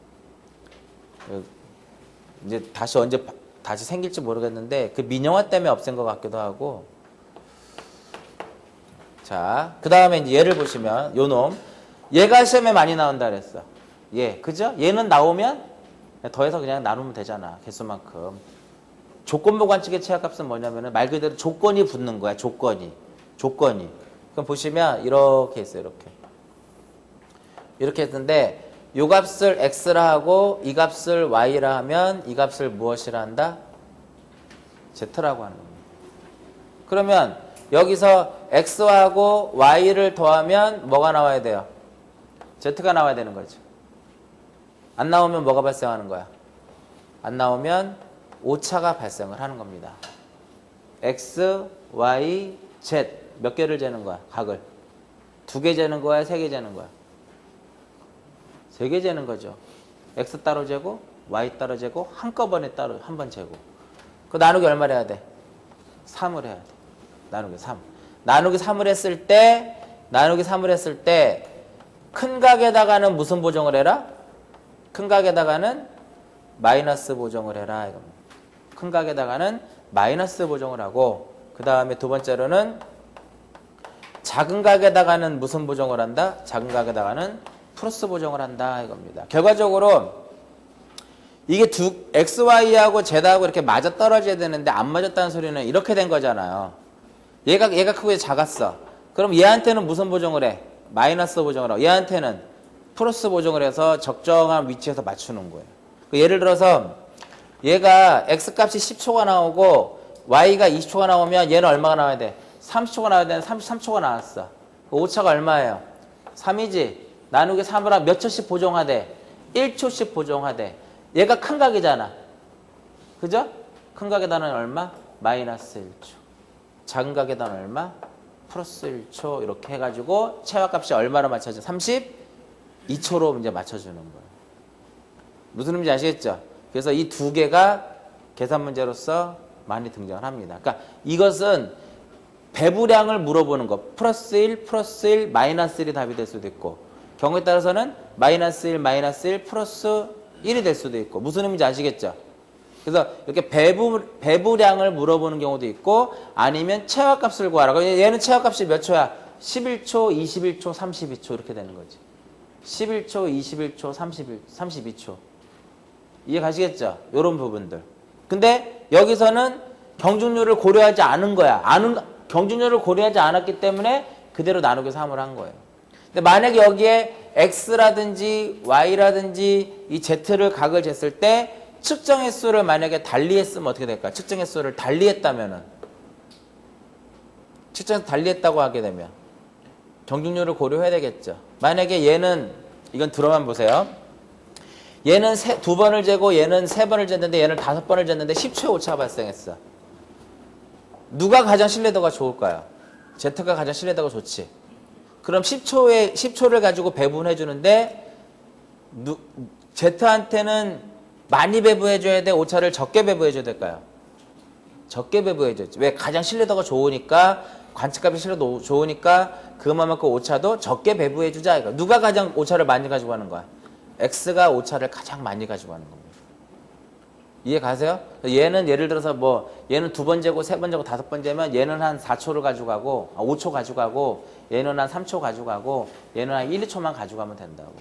[SPEAKER 1] 이제 다시 언제 다시 생길지 모르겠는데 그 민영화 때문에 없앤 것 같기도 하고. 자, 그 다음에 이제 얘를 보시면 요 놈. 얘가 시험에 많이 나온다 그랬어. 그죠? 얘는 나오면 더해서 그냥 나누면 되잖아. 개수만큼. 조건부 관측의 최하값은 뭐냐면은 말 그대로 조건이 붙는 거야. 조건이. 그럼 보시면 이렇게 있어요. 이렇게 했는데 요 값을 x라 하고 이 값을 y라 하면 이 값을 무엇이라 한다? z라고 하는 겁니다. 그러면 여기서 x하고 y를 더하면 뭐가 나와야 돼요? z가 나와야 되는 거죠. 안 나오면 뭐가 발생하는 거야? 안 나오면 오차가 발생을 하는 겁니다. x, y, z 몇 개를 재는 거야? 각을. 2개 재는 거야? 3개 재는 거야? 3개 재는 거죠. x 따로 재고 y 따로 재고 한꺼번에 따로 한 번 재고. 그 나누기 얼마를 해야 돼? 3을 해야 돼. 나누기 3. 나누기 3을 했을 때 큰 각에다가는 무슨 보정을 해라? 큰 각에다가는 마이너스 보정을 해라 이겁니다. 큰 각에다가는 마이너스 보정을 하고 그 다음에 두 번째로는 작은 각에다가는 무슨 보정을 한다? 작은 각에다가는 플러스 보정을 한다 이겁니다. 결과적으로 이게 XY하고 Z하고 이렇게 맞아 떨어져야 되는데 안 맞았다는 소리는 이렇게 된 거잖아요. 얘가 크고 얘 작았어. 그럼 얘한테는 무슨 보정을 해? 마이너스 보정을 하고 얘한테는 플러스 보정을 해서 적정한 위치에서 맞추는 거예요. 예를 들어서 얘가 X값이 10초가 나오고 Y가 20초가 나오면 얘는 얼마가 나와야 돼? 30초가 나와야 되는데 33초가 나왔어. 오차가 얼마예요? 3이지. 나누기 3으로 몇 초씩 보정하대? 1초씩 보정하대. 얘가 큰 각이잖아. 그죠? 큰 각에다는 얼마? 마이너스 1초. 작은 각에다는 얼마? 플러스 1초. 이렇게 해가지고 최하값이 얼마로 맞춰져? 32초로 이제 맞춰주는 거예요. 무슨 의미인지 아시겠죠? 그래서 이 두 개가 계산 문제로서 많이 등장을 합니다. 그러니까 이것은 배분량을 물어보는 것. 플러스 1, 플러스 1, 마이너스 1이 답이 될 수도 있고 경우에 따라서는 마이너스 1, 마이너스 1, 플러스 1이 될 수도 있고 무슨 의미인지 아시겠죠? 그래서 이렇게 배분량을 물어보는 경우도 있고 아니면 최하값을 구하라. 얘는 최하값이 몇 초야? 11초, 21초, 32초 이렇게 되는 거지. 11초, 21초, 32초. 이해 가시겠죠? 이런 부분들. 근데 여기서는 경중률을 고려하지 않은 거야. 경중률을 고려하지 않았기 때문에 그대로 나누기 3을 한 거예요. 근데 만약에 여기에 x라든지 y라든지 이 z를 각을 쟀을 때 측정 횟수를 만약에 달리 했으면 어떻게 될까요? 측정 횟수를 달리 했다면은 측정해서 달리 했다고 하게 되면 경중률을 고려해야 되겠죠. 만약에 얘는 이건 들어만 보세요. 얘는 2번을 재고 얘는 3번을 쟀는데 얘는 5번을 쟀는데 10초의 오차가 발생했어. 누가 가장 신뢰도가 좋을까요? Z가 가장 신뢰도가 좋지. 그럼 10초를 가지고 배분해 주는데 Z한테는 많이 배분해 줘야 돼? 오차를 적게 배분해 줘야 될까요? 적게 배분해 줘야지. 왜? 가장 신뢰도가 좋으니까 관측값이 신뢰도 좋으니까 그만큼 오차도 적게 배분해 주자. 이거. 누가 가장 오차를 많이 가지고 하는 거야? X가 오차를 가장 많이 가지고 하는 겁니다. 이해 가세요? 얘는 예를 들어서 뭐 얘는 두 번째고 세 번째고 다섯 번째면 얘는 한 4초를 가져가고 5초 가져가고 얘는 한 3초 가져가고 얘는 한 1, 2초만 가져가면 된다고.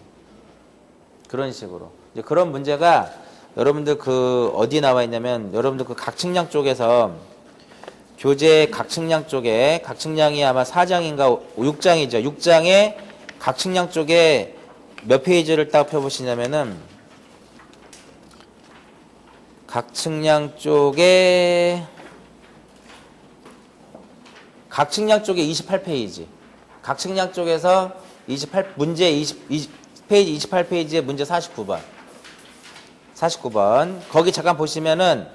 [SPEAKER 1] 그런 식으로. 이제 그런 문제가 여러분들 그 어디 나와 있냐면 여러분들 그 각측량 쪽에서 교재 각측량 쪽에 각측량이 아마 4장인가 6장이죠. 6장에 각측량 쪽에 몇 페이지를 딱 펴보시냐면은 각측량 쪽에 28페이지. 각측량 쪽에서 문제 28페이지에 문제 49번. 49번. 거기 잠깐 보시면은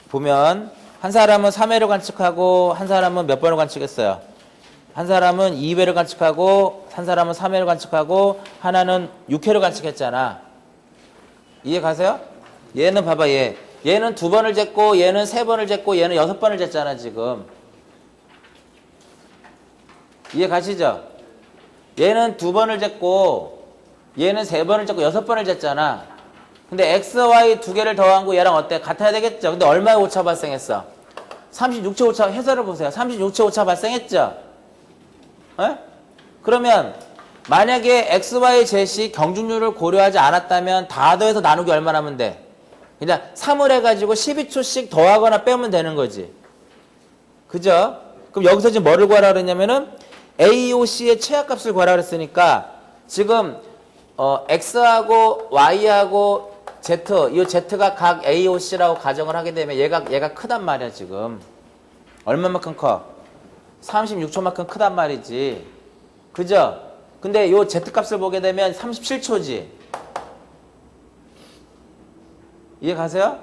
[SPEAKER 1] 보면 한 사람은 3회를 관측하고 한 사람은 몇 번을 관측했어요? 한 사람은 2회를 관측하고 한 사람은 3회를 관측하고 하나는 6회를 관측했잖아. 이해 가세요? 얘는 봐봐 얘는 2번을 쟀고 얘는 3번을 쟀고 얘는 6번을 쟀잖아 지금. 이해 가시죠? 얘는 2번을 쟀고 얘는 3번을 쟀고 6번을 쟀잖아. 근데 x, y 두 개를 더한 거 얘랑 어때? 같아야 되겠죠? 근데 얼마의 오차 발생했어? 36초 오차. 해설을 보세요. 36초 오차 발생했죠? 에? 그러면 만약에 x, y 젯이 경중률을 고려하지 않았다면 다 더해서 나누기 얼마나 하면 돼? 그냥 3을 해가지고 12초씩 더하거나 빼면 되는 거지. 그죠? 그럼 여기서 지금 뭐를 구하라 그랬냐면은 AOC의 최하값을 구하라 그랬으니까 지금 X하고 Y하고 Z, 이 Z가 각 AOC라고 가정을 하게 되면 얘가 크단 말이야 지금. 얼마만큼 커? 36초만큼 크단 말이지. 그죠? 근데 요 Z값을 보게 되면 37초지. 이해 가세요?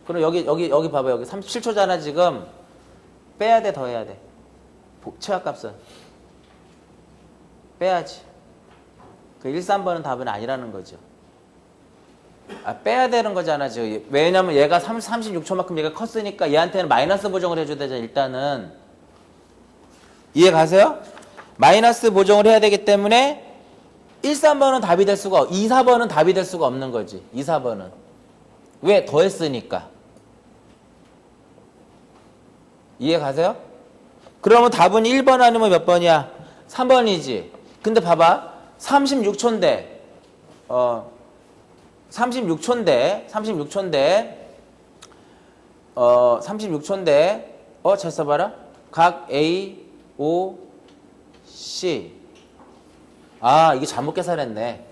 [SPEAKER 1] 그럼 여기 봐봐요. 여기 37초잖아 지금. 빼야 돼, 더 해야 돼. 최하값은. 빼야지. 그 1, 3번은 답은 아니라는 거죠. 빼야 되는 거잖아 지금. 왜냐면 얘가 36초만큼 얘가 컸으니까 얘한테는 마이너스 보정을 해줘야 되잖아 일단은. 이해 가세요? 마이너스 보정을 해야 되기 때문에 1, 3번은 답이 될 수가 2, 4번은 답이 될 수가 없는 거지. 2, 4번은. 왜? 더했으니까. 이해 가세요? 그러면 답은 1번 아니면 몇 번이야? 3번이지. 근데 봐봐. 36초인데 36초인데 잘 써봐라. 각 A, O, C. 이게 잘못 계산했네.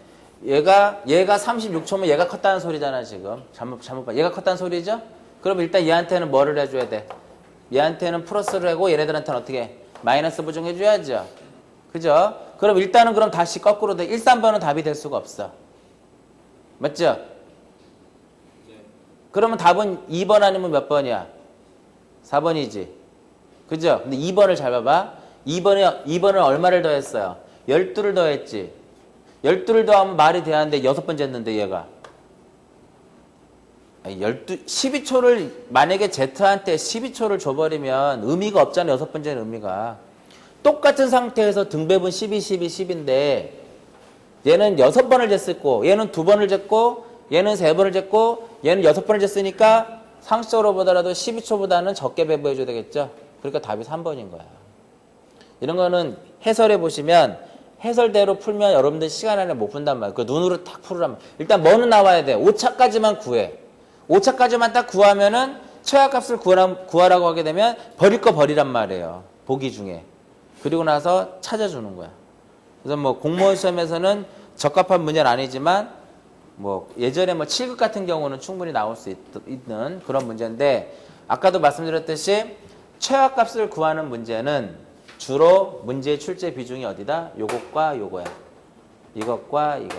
[SPEAKER 1] 얘가 36초면 얘가 컸다는 소리잖아 지금. 잘못 봐. 얘가 컸다는 소리죠? 그럼 일단 얘한테는 뭐를 해줘야 돼? 얘한테는 플러스를 하고 얘네들한테는 어떻게? 마이너스 보정해줘야죠. 그죠? 그럼 일단은 그럼 다시 거꾸로 돼. 1, 3번은 답이 될 수가 없어. 맞죠? 네. 그러면 답은 2번 아니면 몇 번이야? 4번이지. 그죠? 근데 2번을 잘 봐봐. 2번은 얼마를 더했어요? 12를 더했지. 12를 더하면 말이 돼야하는데 6번 쟀는데 얘가. 12초를 만약에 Z한테 12초를 줘버리면 의미가 없잖아. 6번째는 의미가. 똑같은 상태에서 등배분 12, 12, 10인데 얘는 6번을 쟀었고 얘는 2번을 쟀고 얘는 3번을 쟀고 얘는 6번을 쟀으니까 상식적으로 보더라도 12초보다는 적게 배분해줘야 되겠죠. 그러니까 답이 3번인 거야. 이런 거는 해설해 보시면 해설대로 풀면 여러분들 시간 안에 못 푼단 말이야. 그 눈으로 탁 풀으라면 일단 뭐는 나와야 돼. 오차까지만 구해. 오차까지만 딱 구하면은 최하값을 구하라고 하게 되면 버릴 거 버리란 말이에요. 보기 중에. 그리고 나서 찾아주는 거야. 그래서 뭐 공무원 시험에서는 적합한 문제는 아니지만 뭐 예전에 뭐 7급 같은 경우는 충분히 나올 수 있는 그런 문제인데 아까도 말씀드렸듯이 최하값을 구하는 문제는 주로 문제의 출제 비중이 어디다? 요것과 요거야. 이것과 이거.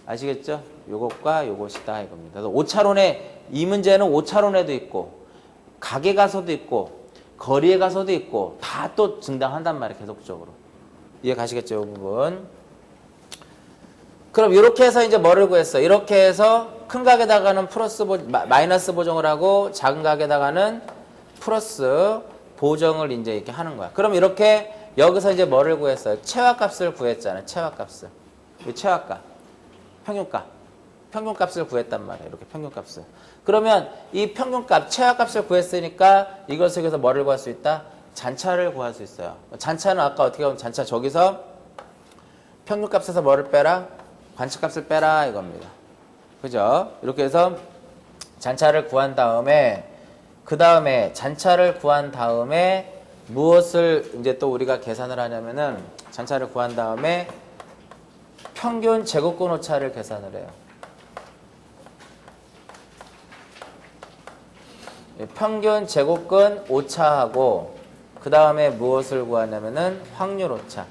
[SPEAKER 1] 아시겠죠? 요것과 요것이다 이겁니다. 그래서 5차론에 이 문제는 5차론에도 있고 각에 가서도 있고 거리에 가서도 있고 다 또 증당한단 말이에요. 계속적으로. 이해 가시겠죠? 이 부분. 그럼 이렇게 해서 이제 뭐를 구했어? 이렇게 해서 큰 각에다가는 마이너스 보정을 하고 작은 각에다가는 플러스 보정을 이제 이렇게 하는 거야. 그럼 이렇게 여기서 이제 뭐를 구했어요? 최하값을 구했잖아요. 최하값을. 이 최하값. 평균값. 평균값을 구했단 말이에요. 이렇게 평균값을. 그러면 이 평균값, 최하값을 구했으니까 이걸 속에서 뭐를 구할 수 있다? 잔차를 구할 수 있어요. 잔차는 아까 어떻게 하면 잔차 저기서 평균값에서 뭐를 빼라? 관측값을 빼라 이겁니다. 그죠? 이렇게 해서 잔차를 구한 다음에 그 다음에 잔차를 구한 다음에 무엇을 이제 또 우리가 계산을 하냐면은 잔차를 구한 다음에 평균 제곱근 오차를 계산을 해요. 평균 제곱근 오차하고 그 다음에 무엇을 구하냐면은 확률 오차.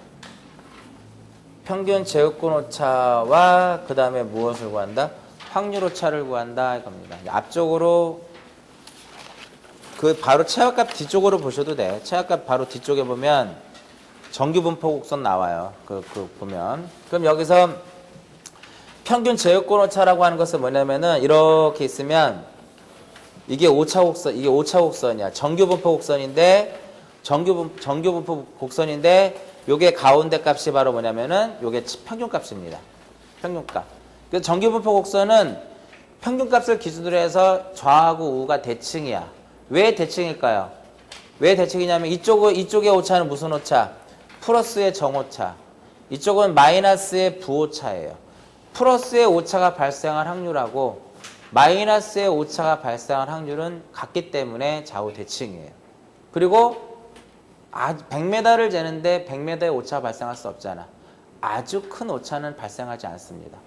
[SPEAKER 1] 평균 제곱근 오차와 그 다음에 무엇을 구한다? 확률 오차를 구한다 이겁니다. 앞쪽으로 그 바로 최하값 뒤쪽으로 보셔도 돼. 최하값 바로 뒤쪽에 보면 정규 분포 곡선 나와요. 그 보면. 그럼 여기서 평균 제곱근 오차라고 하는 것은 뭐냐면은 이렇게 있으면 이게 오차 곡선, 이게 오차 곡선이야. 정규 분포 곡선인데 정규 분포 곡선인데 요게 가운데 값이 바로 뭐냐면은 요게 평균값입니다. 평균값. 그래서 정규 분포 곡선은 평균값을 기준으로 해서 좌하고 우가 대칭이야. 왜 대칭일까요? 왜 대칭이냐면 이쪽의 오차는 무슨 오차? 플러스의 정오차. 이쪽은 마이너스의 부오차예요. 플러스의 오차가 발생할 확률하고 마이너스의 오차가 발생할 확률은 같기 때문에 좌우 대칭이에요. 그리고 100m를 재는데 100m의 오차가 발생할 수 없잖아. 아주 큰 오차는 발생하지 않습니다.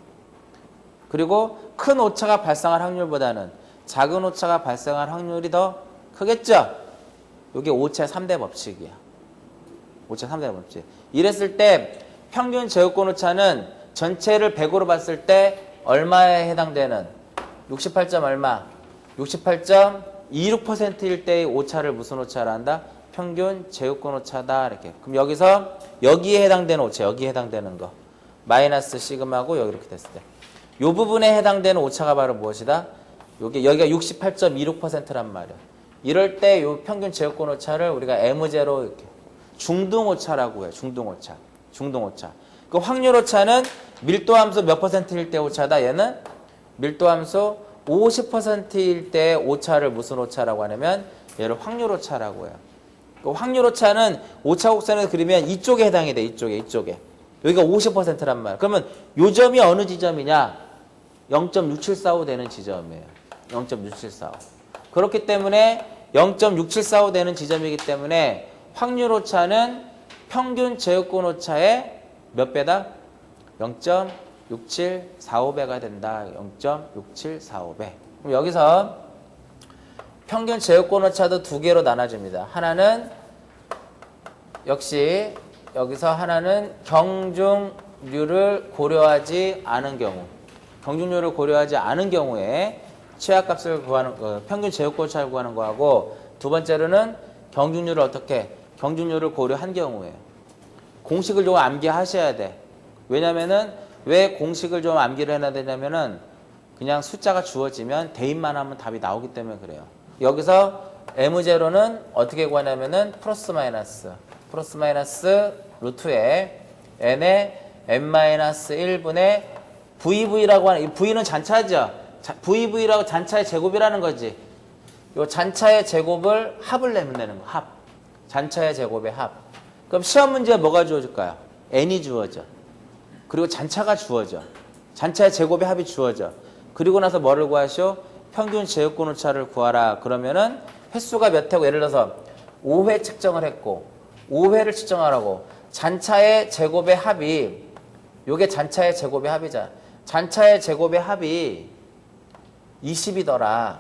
[SPEAKER 1] 그리고 큰 오차가 발생할 확률보다는 작은 오차가 발생할 확률이 더 크겠죠? 이게 오차의 3대 법칙이야. 오차 3대 법칙. 이랬을 때 평균 제곱근 오차는 전체를 100으로 봤을 때 얼마에 해당되는 68점 얼마? 68.26%일 때의 오차를 무슨 오차를 한다? 평균 제곱근 오차다 이렇게. 그럼 여기서 여기에 해당되는 오차, 여기에 해당되는 거 마이너스 시그마고 여기 이렇게 됐을 때 이 부분에 해당되는 오차가 바로 무엇이다? 여기가 68.26%란 말이야. 이럴 때 이 평균 제곱근 오차를 우리가 M0 이렇게 중등 오차라고 해요. 중등 오차. 중등 오차. 그 확률 오차는 밀도 함수 몇 %일 때 오차다? 얘는 밀도 함수 50%일 때 오차를 무슨 오차라고 하냐면 얘를 확률 오차라고 해요. 그 확률 오차는 오차 곡선을 그리면 이쪽에 해당이 돼. 이쪽에. 여기가 50%란 말이야. 그러면 요 점이 어느 지점이냐? 0.6745 되는 지점이에요. 0.6745. 그렇기 때문에 0.6745 되는 지점이기 때문에 확률 오차는 평균 제곱근 오차의 몇 배다? 0.6745배가 된다. 0.6745배. 그럼 여기서 평균 제곱근 오차도 두 개로 나눠집니다. 하나는 역시 여기서 하나는 경중률을 고려하지 않은 경우. 경중률을 고려하지 않은 경우에 최하값을 구하는 평균 제곱근 오차를 구하는 거하고 두 번째로는 경중률을 어떻게? 경중률을 고려한 경우에 공식을 좀 암기하셔야 돼. 왜냐면은 왜 공식을 좀 암기를 해놔야 되냐면은 그냥 숫자가 주어지면 대입만 하면 답이 나오기 때문에 그래요. 여기서 M0는 어떻게 구하냐면은 플러스 마이너스 루트에 n의 n-1분의 VV라고 하는 이 V는 잔차죠. VV라고 잔차의 제곱이라는 거지. 요 잔차의 제곱을 합을 내면 되는 거. 합. 잔차의 제곱의 합. 그럼 시험 문제에 뭐가 주어질까요? n이 주어져. 그리고 잔차가 주어져. 잔차의 제곱의 합이 주어져. 그리고 나서 뭐를 구하시오? 평균 제곱근 오차를 구하라. 그러면은 횟수가 몇 회고 예를 들어서 5회 측정을 했고 5회를 측정하라고 잔차의 제곱의 합이 요게 잔차의 제곱의 합이잖아. 잔차의 제곱의 합이 20이더라.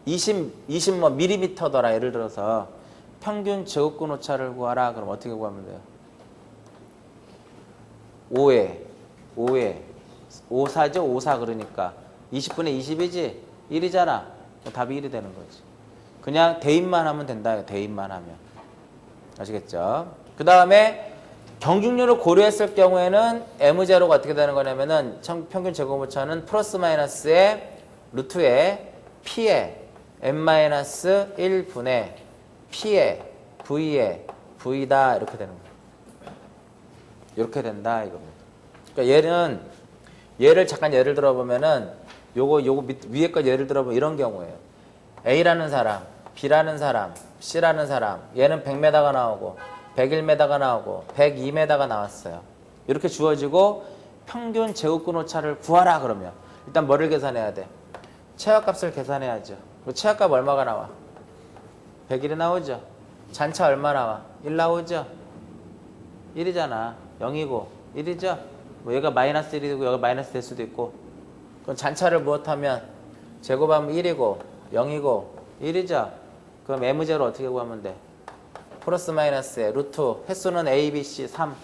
[SPEAKER 1] 20 뭐 밀리미터더라. 예를 들어서 평균 제곱근 오차를 구하라. 그럼 어떻게 구하면 돼요? 5회 54죠? 54 그러니까 20분의 20이지? 1이잖아. 답이 1이 되는 거지. 그냥 대입만 하면 된다. 대입만 하면. 아시겠죠? 그 다음에 경중률을 고려했을 경우에는 M0가 어떻게 되는 거냐면은 평균 제곱오차는 플러스 마이너스의 루트에 P에 n-1분의 P에 V에 V다 이렇게 되는 거예요. 이렇게 된다 이겁니다. 그러니까 얘는 잠깐 예를 들어보면은 요거 위에 거 예를 들어보면 이런 경우예요. A라는 사람, B라는 사람, C라는 사람, 얘는 100m가 나오고 101m가 나오고 102m가 나왔어요. 이렇게 주어지고 평균 제곱근 오차를 구하라 그러면 일단 뭐를 계산해야 돼? 최하값을 계산해야죠. 최하값 얼마가 나와? 101이 나오죠. 잔차 얼마 나와? 1 나오죠. 1이잖아. 0이고 1이죠. 뭐 얘가 마이너스 1이고 여기가 마이너스 될 수도 있고. 그럼 잔차를 무엇하면 제곱하면 1이고 0이고 1이죠. 그럼 m제로 어떻게 구하면 돼? 플러스 마이너스에 루트 횟수는 a, b, c 3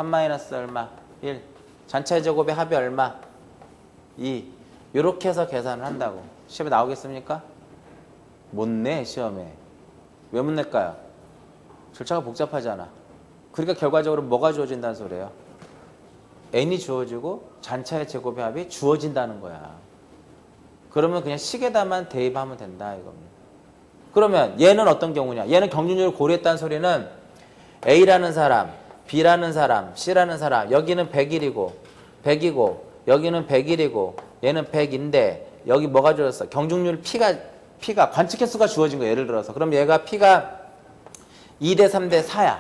[SPEAKER 1] 마이너스 얼마? 1 잔차의 제곱의 합이 얼마? 2 이렇게 해서 계산을 한다고. 시험에 나오겠습니까? 못 내 시험에. 왜 못 낼까요? 절차가 복잡하잖아. 그러니까 결과적으로 뭐가 주어진다는 소리예요? n이 주어지고 잔차의 제곱의 합이 주어진다는 거야. 그러면 그냥 식에다만 대입하면 된다 이겁니다. 그러면 얘는 어떤 경우냐? 얘는 경준율을 고려했다는 소리는 A라는 사람, B라는 사람, C라는 사람 여기는 101이고 100이고 여기는 101이고 얘는 100인데 여기 뭐가 주어졌어? 경중률 P가 관측 횟수가 주어진 거야. 예를 들어서. 그럼 얘가 P가 2대 3대 4야.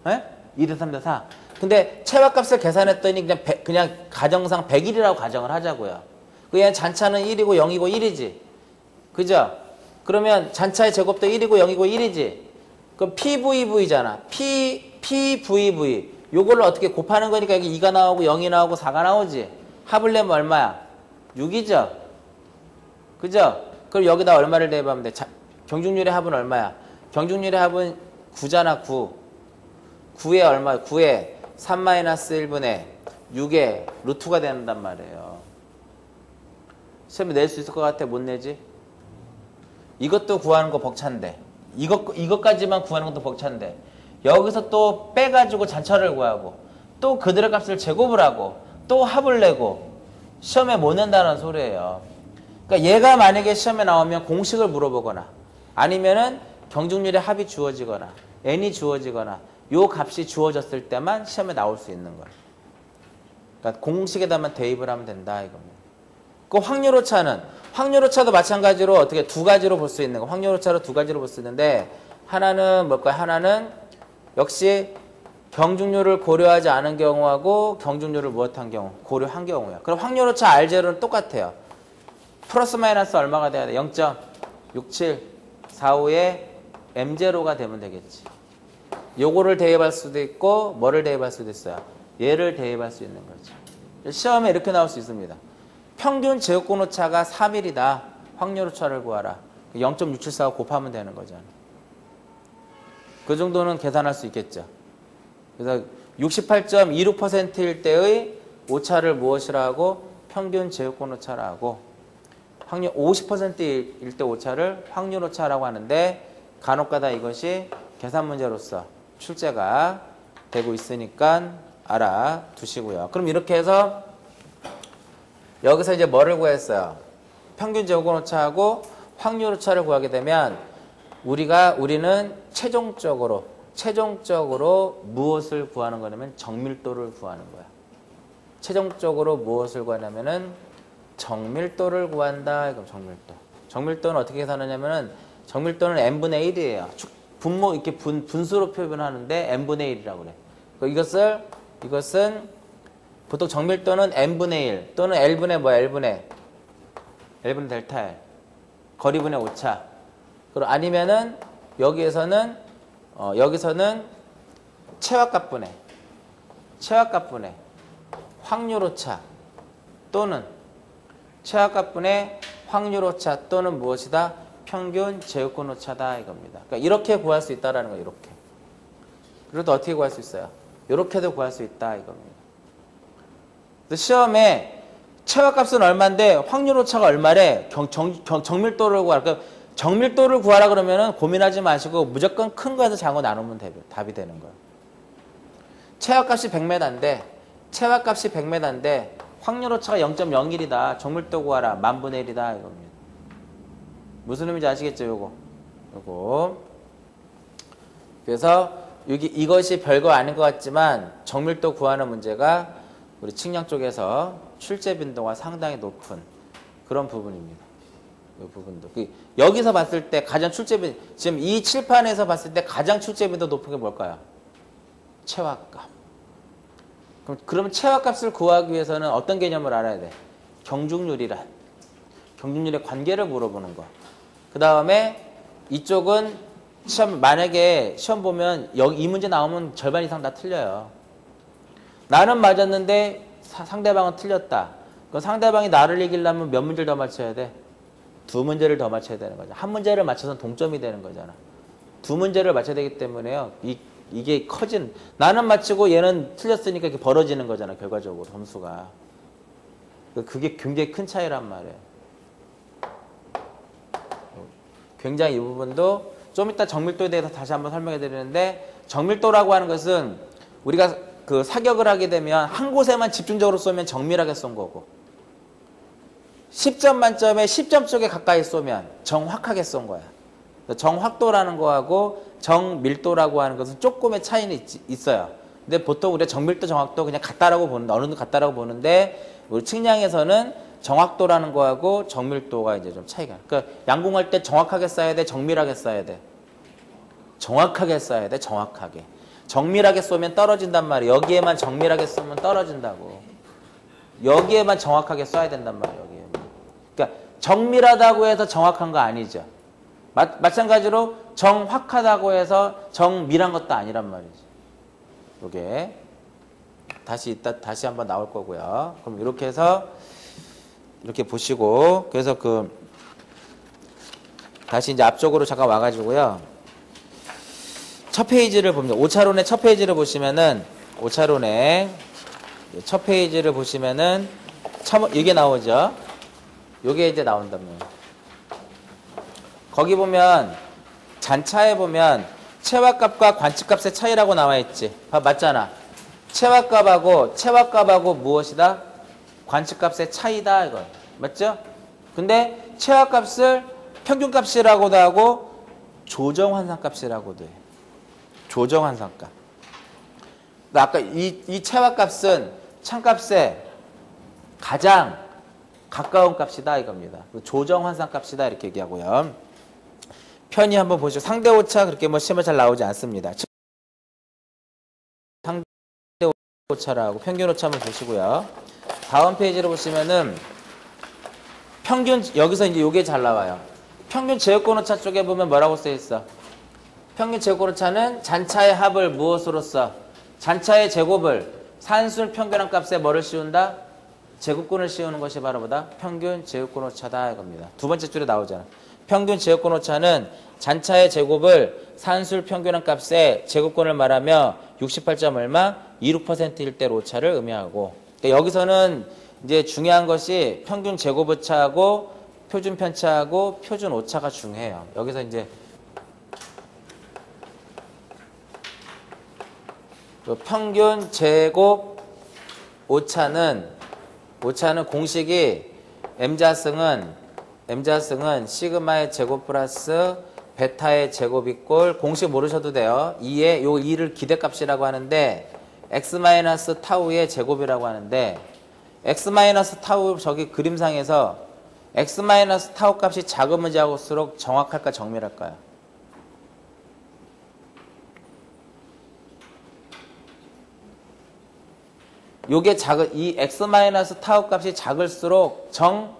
[SPEAKER 1] 에? 2대 3대 4. 근데 최하값을 계산했더니 그냥 가정상 101이라고 가정을 하자고요. 얘는 잔차는 1이고 0이고 1이지. 그죠? 그러면 잔차의 제곱도 1이고 0이고 1이지. 그럼 PVV잖아. PVV. 요걸로 어떻게 곱하는 거니까 여기 2가 나오고 0이 나오고 4가 나오지. 합을 내면 얼마야? 6이죠. 그죠? 그럼 여기다 얼마를 대입하면 돼? 경중률의 합은 얼마야? 경중률의 합은 9잖아. 9. 9에 얼마? 9에 3-1분의 6에 루트가 된단 말이에요. 시험에 낼 수 있을 것 같아? 못 내지? 이것도 구하는 거 벅찬데. 이것까지만 구하는 것도 벅찬데. 여기서 또 빼가지고 잔차를 구하고 또 그들의 값을 제곱을 하고 또 합을 내고 시험에 못 낸다는 소리예요. 그러니까 얘가 만약에 시험에 나오면 공식을 물어보거나 아니면은 경중률의 합이 주어지거나 n이 주어지거나 요 값이 주어졌을 때만 시험에 나올 수 있는 거예요. 그러니까 공식에다만 대입을 하면 된다 이겁니다. 그 확률오차도 마찬가지로 어떻게 두 가지로 볼 수 있는 거. 확률오차로 두 가지로 볼 수 있는데 하나는 뭘까요? 하나는 역시 경중률을 고려하지 않은 경우하고 경중률을 무엇한 경우? 고려한 경우야. 그럼 확률오차 R제로는 똑같아요. 플러스 마이너스 얼마가 돼야 돼? 0.6745에 M제로가 되면 되겠지. 요거를 대입할 수도 있고 뭐를 대입할 수도 있어요? 얘를 대입할 수 있는 거죠. 시험에 이렇게 나올 수 있습니다. 평균 제곱근 오차가 3일이다. 확률오차를 구하라. 0.674고 곱하면 되는 거잖아. 그 정도는 계산할 수 있겠죠. 그래서 68.26%일 때의 오차를 무엇이라 하고? 평균 제곱근 오차라 하고 확률 50%일 때 오차를 확률오차라고 하는데 간혹가다 이것이 계산 문제로서 출제가 되고 있으니까 알아두시고요. 그럼 이렇게 해서 여기서 이제 뭐를 구했어요? 평균 제곱근 오차하고 확률오차를 구하게 되면 우리는 최종적으로 무엇을 구하는 거냐면 정밀도를 구하는 거야. 최종적으로 무엇을 구하냐면은 정밀도를 구한다. 그럼 정밀도는 어떻게 계산하냐면은 정밀도는 n분의 1이에요. 분모 이렇게 분수로 표현하는데 n분의 1이라고 그래. 이것은 보통 정밀도는 n분의 1 또는 L분의 뭐야? L분의 델타 L. 거리분의 오차. 그리고 아니면은 여기서는 최하값분의 확률오차 또는 최하값분의 확률오차 또는 무엇이다? 평균 제곱근 오차다 이겁니다. 그러니까 이렇게 구할 수 있다라는 거예요. 이렇게. 그리고 또 어떻게 구할 수 있어요? 이렇게도 구할 수 있다 이겁니다. 그래서 시험에 최하값은 얼마인데 확률오차가 얼마래? 정밀도를 구하라. 그러니까 정밀도를 구하라 그러면은 고민하지 마시고 무조건 큰 거에서 작은 거 나누면 답이 되는 거예요. 최하값이 100m인데 확률오차가 0.01이다. 정밀도 구하라. 10,000분의 1이다 이겁니다. 무슨 의미인지 아시겠죠? 요거. 그래서 이것이 별거 아닌 것 같지만 정밀도 구하는 문제가 우리 측량 쪽에서 출제 빈도가 상당히 높은 그런 부분입니다. 이 부분도. 여기서 봤을 때 가장 출제 빈도, 지금 이 칠판에서 봤을 때 가장 출제 빈도 높은 게 뭘까요? 최화값. 그러면 최화값을 구하기 위해서는 어떤 개념을 알아야 돼? 경중률이란. 경중률의 관계를 물어보는 거. 그 다음에 이쪽은 만약에 시험 보면 이 문제 나오면 절반 이상 다 틀려요. 나는 맞았는데 상대방은 틀렸다. 그럼 상대방이 나를 이기려면 몇 문제를 더 맞춰야 돼? 두 문제를 더 맞춰야 되는 거죠. 한 문제를 맞춰서 동점이 되는 거잖아. 두 문제를 맞춰야 되기 때문에요. 이게 나는 맞추고 얘는 틀렸으니까 이렇게 벌어지는 거잖아. 결과적으로 점수가. 그게 굉장히 큰 차이란 말이에요. 굉장히 이 부분도 좀 이따 정밀도에 대해서 다시 한번 설명해 드리는데, 정밀도라고 하는 것은 우리가 그 사격을 하게 되면 한 곳에만 집중적으로 쏘면 정밀하게 쏜 거고, 10점 만점에 10점 쪽에 가까이 쏘면 정확하게 쏜 거야. 정확도라는 거하고 정밀도라고 하는 것은 조금의 차이는 있어요. 근데 보통 우리가 정밀도, 정확도 그냥 같다라고 보는데, 어느 정도 같다라고 보는데, 우리 측량에서는 정확도라는 거하고 정밀도가 이제 좀 차이가. 그러니까 양궁할 때 정확하게 쏴야 돼, 정밀하게 쏴야 돼. 정확하게 쏴야 돼, 정확하게. 정밀하게 쏘면 떨어진단 말이에요. 여기에만 정밀하게 쏘면 떨어진다고. 여기에만 정확하게 쏴야 된단 말이에요. 여기에만. 그러니까 정밀하다고 해서 정확한 거 아니죠. 마찬가지로 정확하다고 해서 정밀한 것도 아니란 말이죠. 요게 다시 한번 나올 거고요. 그럼 이렇게 해서 이렇게 보시고, 그래서 다시 이제 앞쪽으로 잠깐 와가지고요. 첫 페이지를 보면, 5차론의 첫 페이지를 보시면은, 5차론의 첫 페이지를 보시면은, 이게 나오죠? 요게 이제 나온다면. 거기 보면, 잔차에 보면, 최화값과 관측값의 차이라고 나와 있지. 맞잖아. 최화값하고 무엇이다? 관측값의 차이다, 이거. 맞죠? 근데 최화값을 평균값이라고도 하고 조정환산값이라고도 해. 조정환산값. 아까 이 최화값은 참값에 가장 가까운 값이다, 이겁니다. 조정환산값이다, 이렇게 얘기하고요. 편의 한번 보시죠. 상대 오차 그렇게 뭐 시험에 잘 나오지 않습니다. 상대 오차라고 평균 오차 한번 보시고요. 다음 페이지로 보시면은 평균, 여기서 이제 요게 잘 나와요. 평균 제곱권 오차 쪽에 보면 뭐라고 써 있어? 평균 제곱권 오차는 잔차의 합을 무엇으로 써? 잔차의 제곱을 산술 평균한 값에 뭐를 씌운다? 제곱권을 씌우는 것이 바로 뭐다? 평균 제곱권 오차다, 이겁니다. 두 번째 줄에 나오잖아. 평균 제곱권 오차는 잔차의 제곱을 산술 평균한 값에 제곱권을 말하며 68점 얼마? 26%일 때 오차를 의미하고, 그러니까 여기서는 이제 중요한 것이 평균 제곱 오차하고 표준 편차하고 표준 오차가 중요해요. 여기서 이제 평균 제곱 오차는 공식이 M자승은 시그마의 제곱 플러스 베타의 제곱 이꼴, 공식 모르셔도 돼요. 2에 요 2를 기대값이라고 하는데 x-타우의 제곱이라고 하는데, x-타우 저기 그림상에서 x-타우 값이 작으면 작을수록 정확할까 정밀할까요? 요게 이 x-타우 값이 작을수록 정확하지.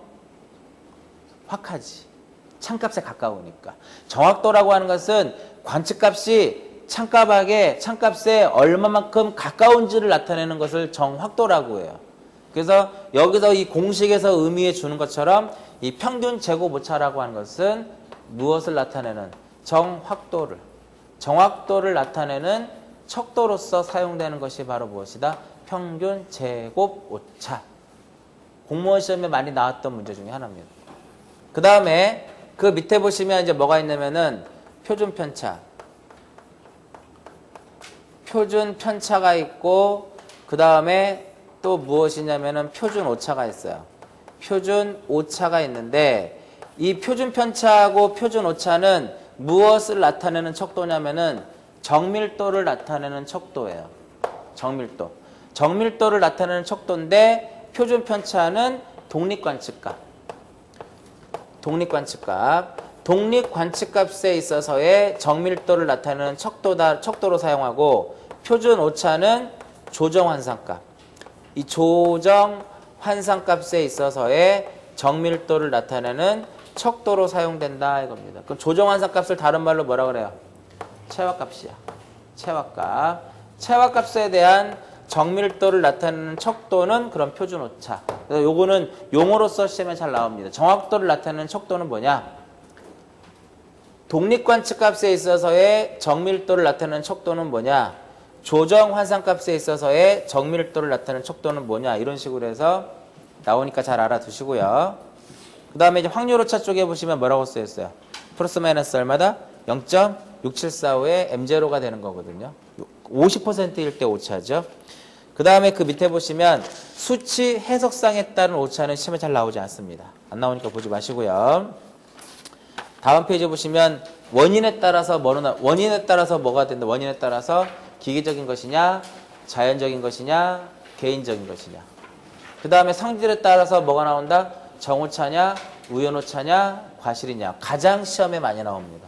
[SPEAKER 1] 참값에 가까우니까. 정확도라고 하는 것은 관측값이 참값에 얼마만큼 가까운지를 나타내는 것을 정확도라고 해요. 그래서 여기서 이 공식에서 의미해 주는 것처럼 이 평균 제곱 오차라고 하는 것은 무엇을 나타내는? 정확도를 나타내는 척도로서 사용되는 것이 바로 무엇이다? 평균 제곱 오차. 공무원 시험에 많이 나왔던 문제 중에 하나입니다. 그 다음에 그 밑에 보시면 이제 뭐가 있냐면은 표준 편차가 있고, 그 다음에 또 무엇이냐면은 표준 오차가 있어요. 표준 오차가 있는데, 이 표준 편차하고 표준 오차는 무엇을 나타내는 척도냐면은 정밀도를 나타내는 척도예요. 정밀도를 나타내는 척도인데 표준 편차는 독립관측값. 독립관측값에 있어서의 정밀도를 나타내는 척도로 사용하고 표준 오차는 조정환상값. 이 조정환상값에 있어서의 정밀도를 나타내는 척도로 사용된다 이겁니다. 그럼 조정환상값을 다른 말로 뭐라 그래요? 체화값이야. 체화값. 체화값에 대한 정밀도를 나타내는 척도는 그런 표준 오차. 그래서 요거는 용어로서 시험에 잘 나옵니다. 정확도를 나타내는 척도는 뭐냐? 독립관측값에 있어서의 정밀도를 나타내는 척도는 뭐냐? 조정환상값에 있어서의 정밀도를 나타내는 척도는 뭐냐? 이런 식으로 해서 나오니까 잘 알아두시고요. 그 다음에 이제 확률오차 쪽에 보시면 뭐라고 쓰였어요? 플러스 마이너스 얼마다? 0.6745의 M0가 되는 거거든요. 50%일 때 오차죠. 그 다음에 그 밑에 보시면 수치 해석상에 따른 오차는 시험에 잘 나오지 않습니다. 안 나오니까 보지 마시고요. 다음 페이지 보시면 원인에 따라서 뭐가 된다. 원인에 따라서 기계적인 것이냐, 자연적인 것이냐, 개인적인 것이냐. 그 다음에 성질에 따라서 뭐가 나온다? 정오차냐, 우연오차냐, 과실이냐. 가장 시험에 많이 나옵니다.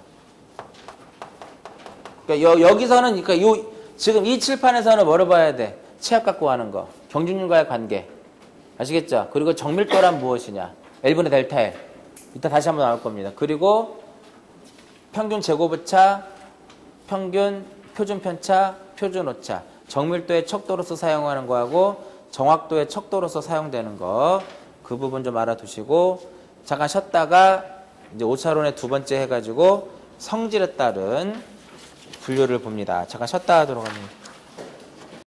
[SPEAKER 1] 그러니까 여기서는 그러니까 지금 이 칠판에서는 뭐를 봐야 돼? 체압 갖고 하는 거. 경중률과의 관계. 아시겠죠? 그리고 정밀도란 무엇이냐? L분의 델타 L. 이따 다시 한번 나올 겁니다. 그리고 평균 제곱오차, 평균 표준 편차, 표준 오차. 정밀도의 척도로서 사용하는 거하고 정확도의 척도로서 사용되는 거. 그 부분 좀 알아두시고 잠깐 쉬었다가 이제 오차론의 두 번째 해가지고 성질에 따른 분류를 봅니다. 잠깐 쉬었다 하도록 합니다.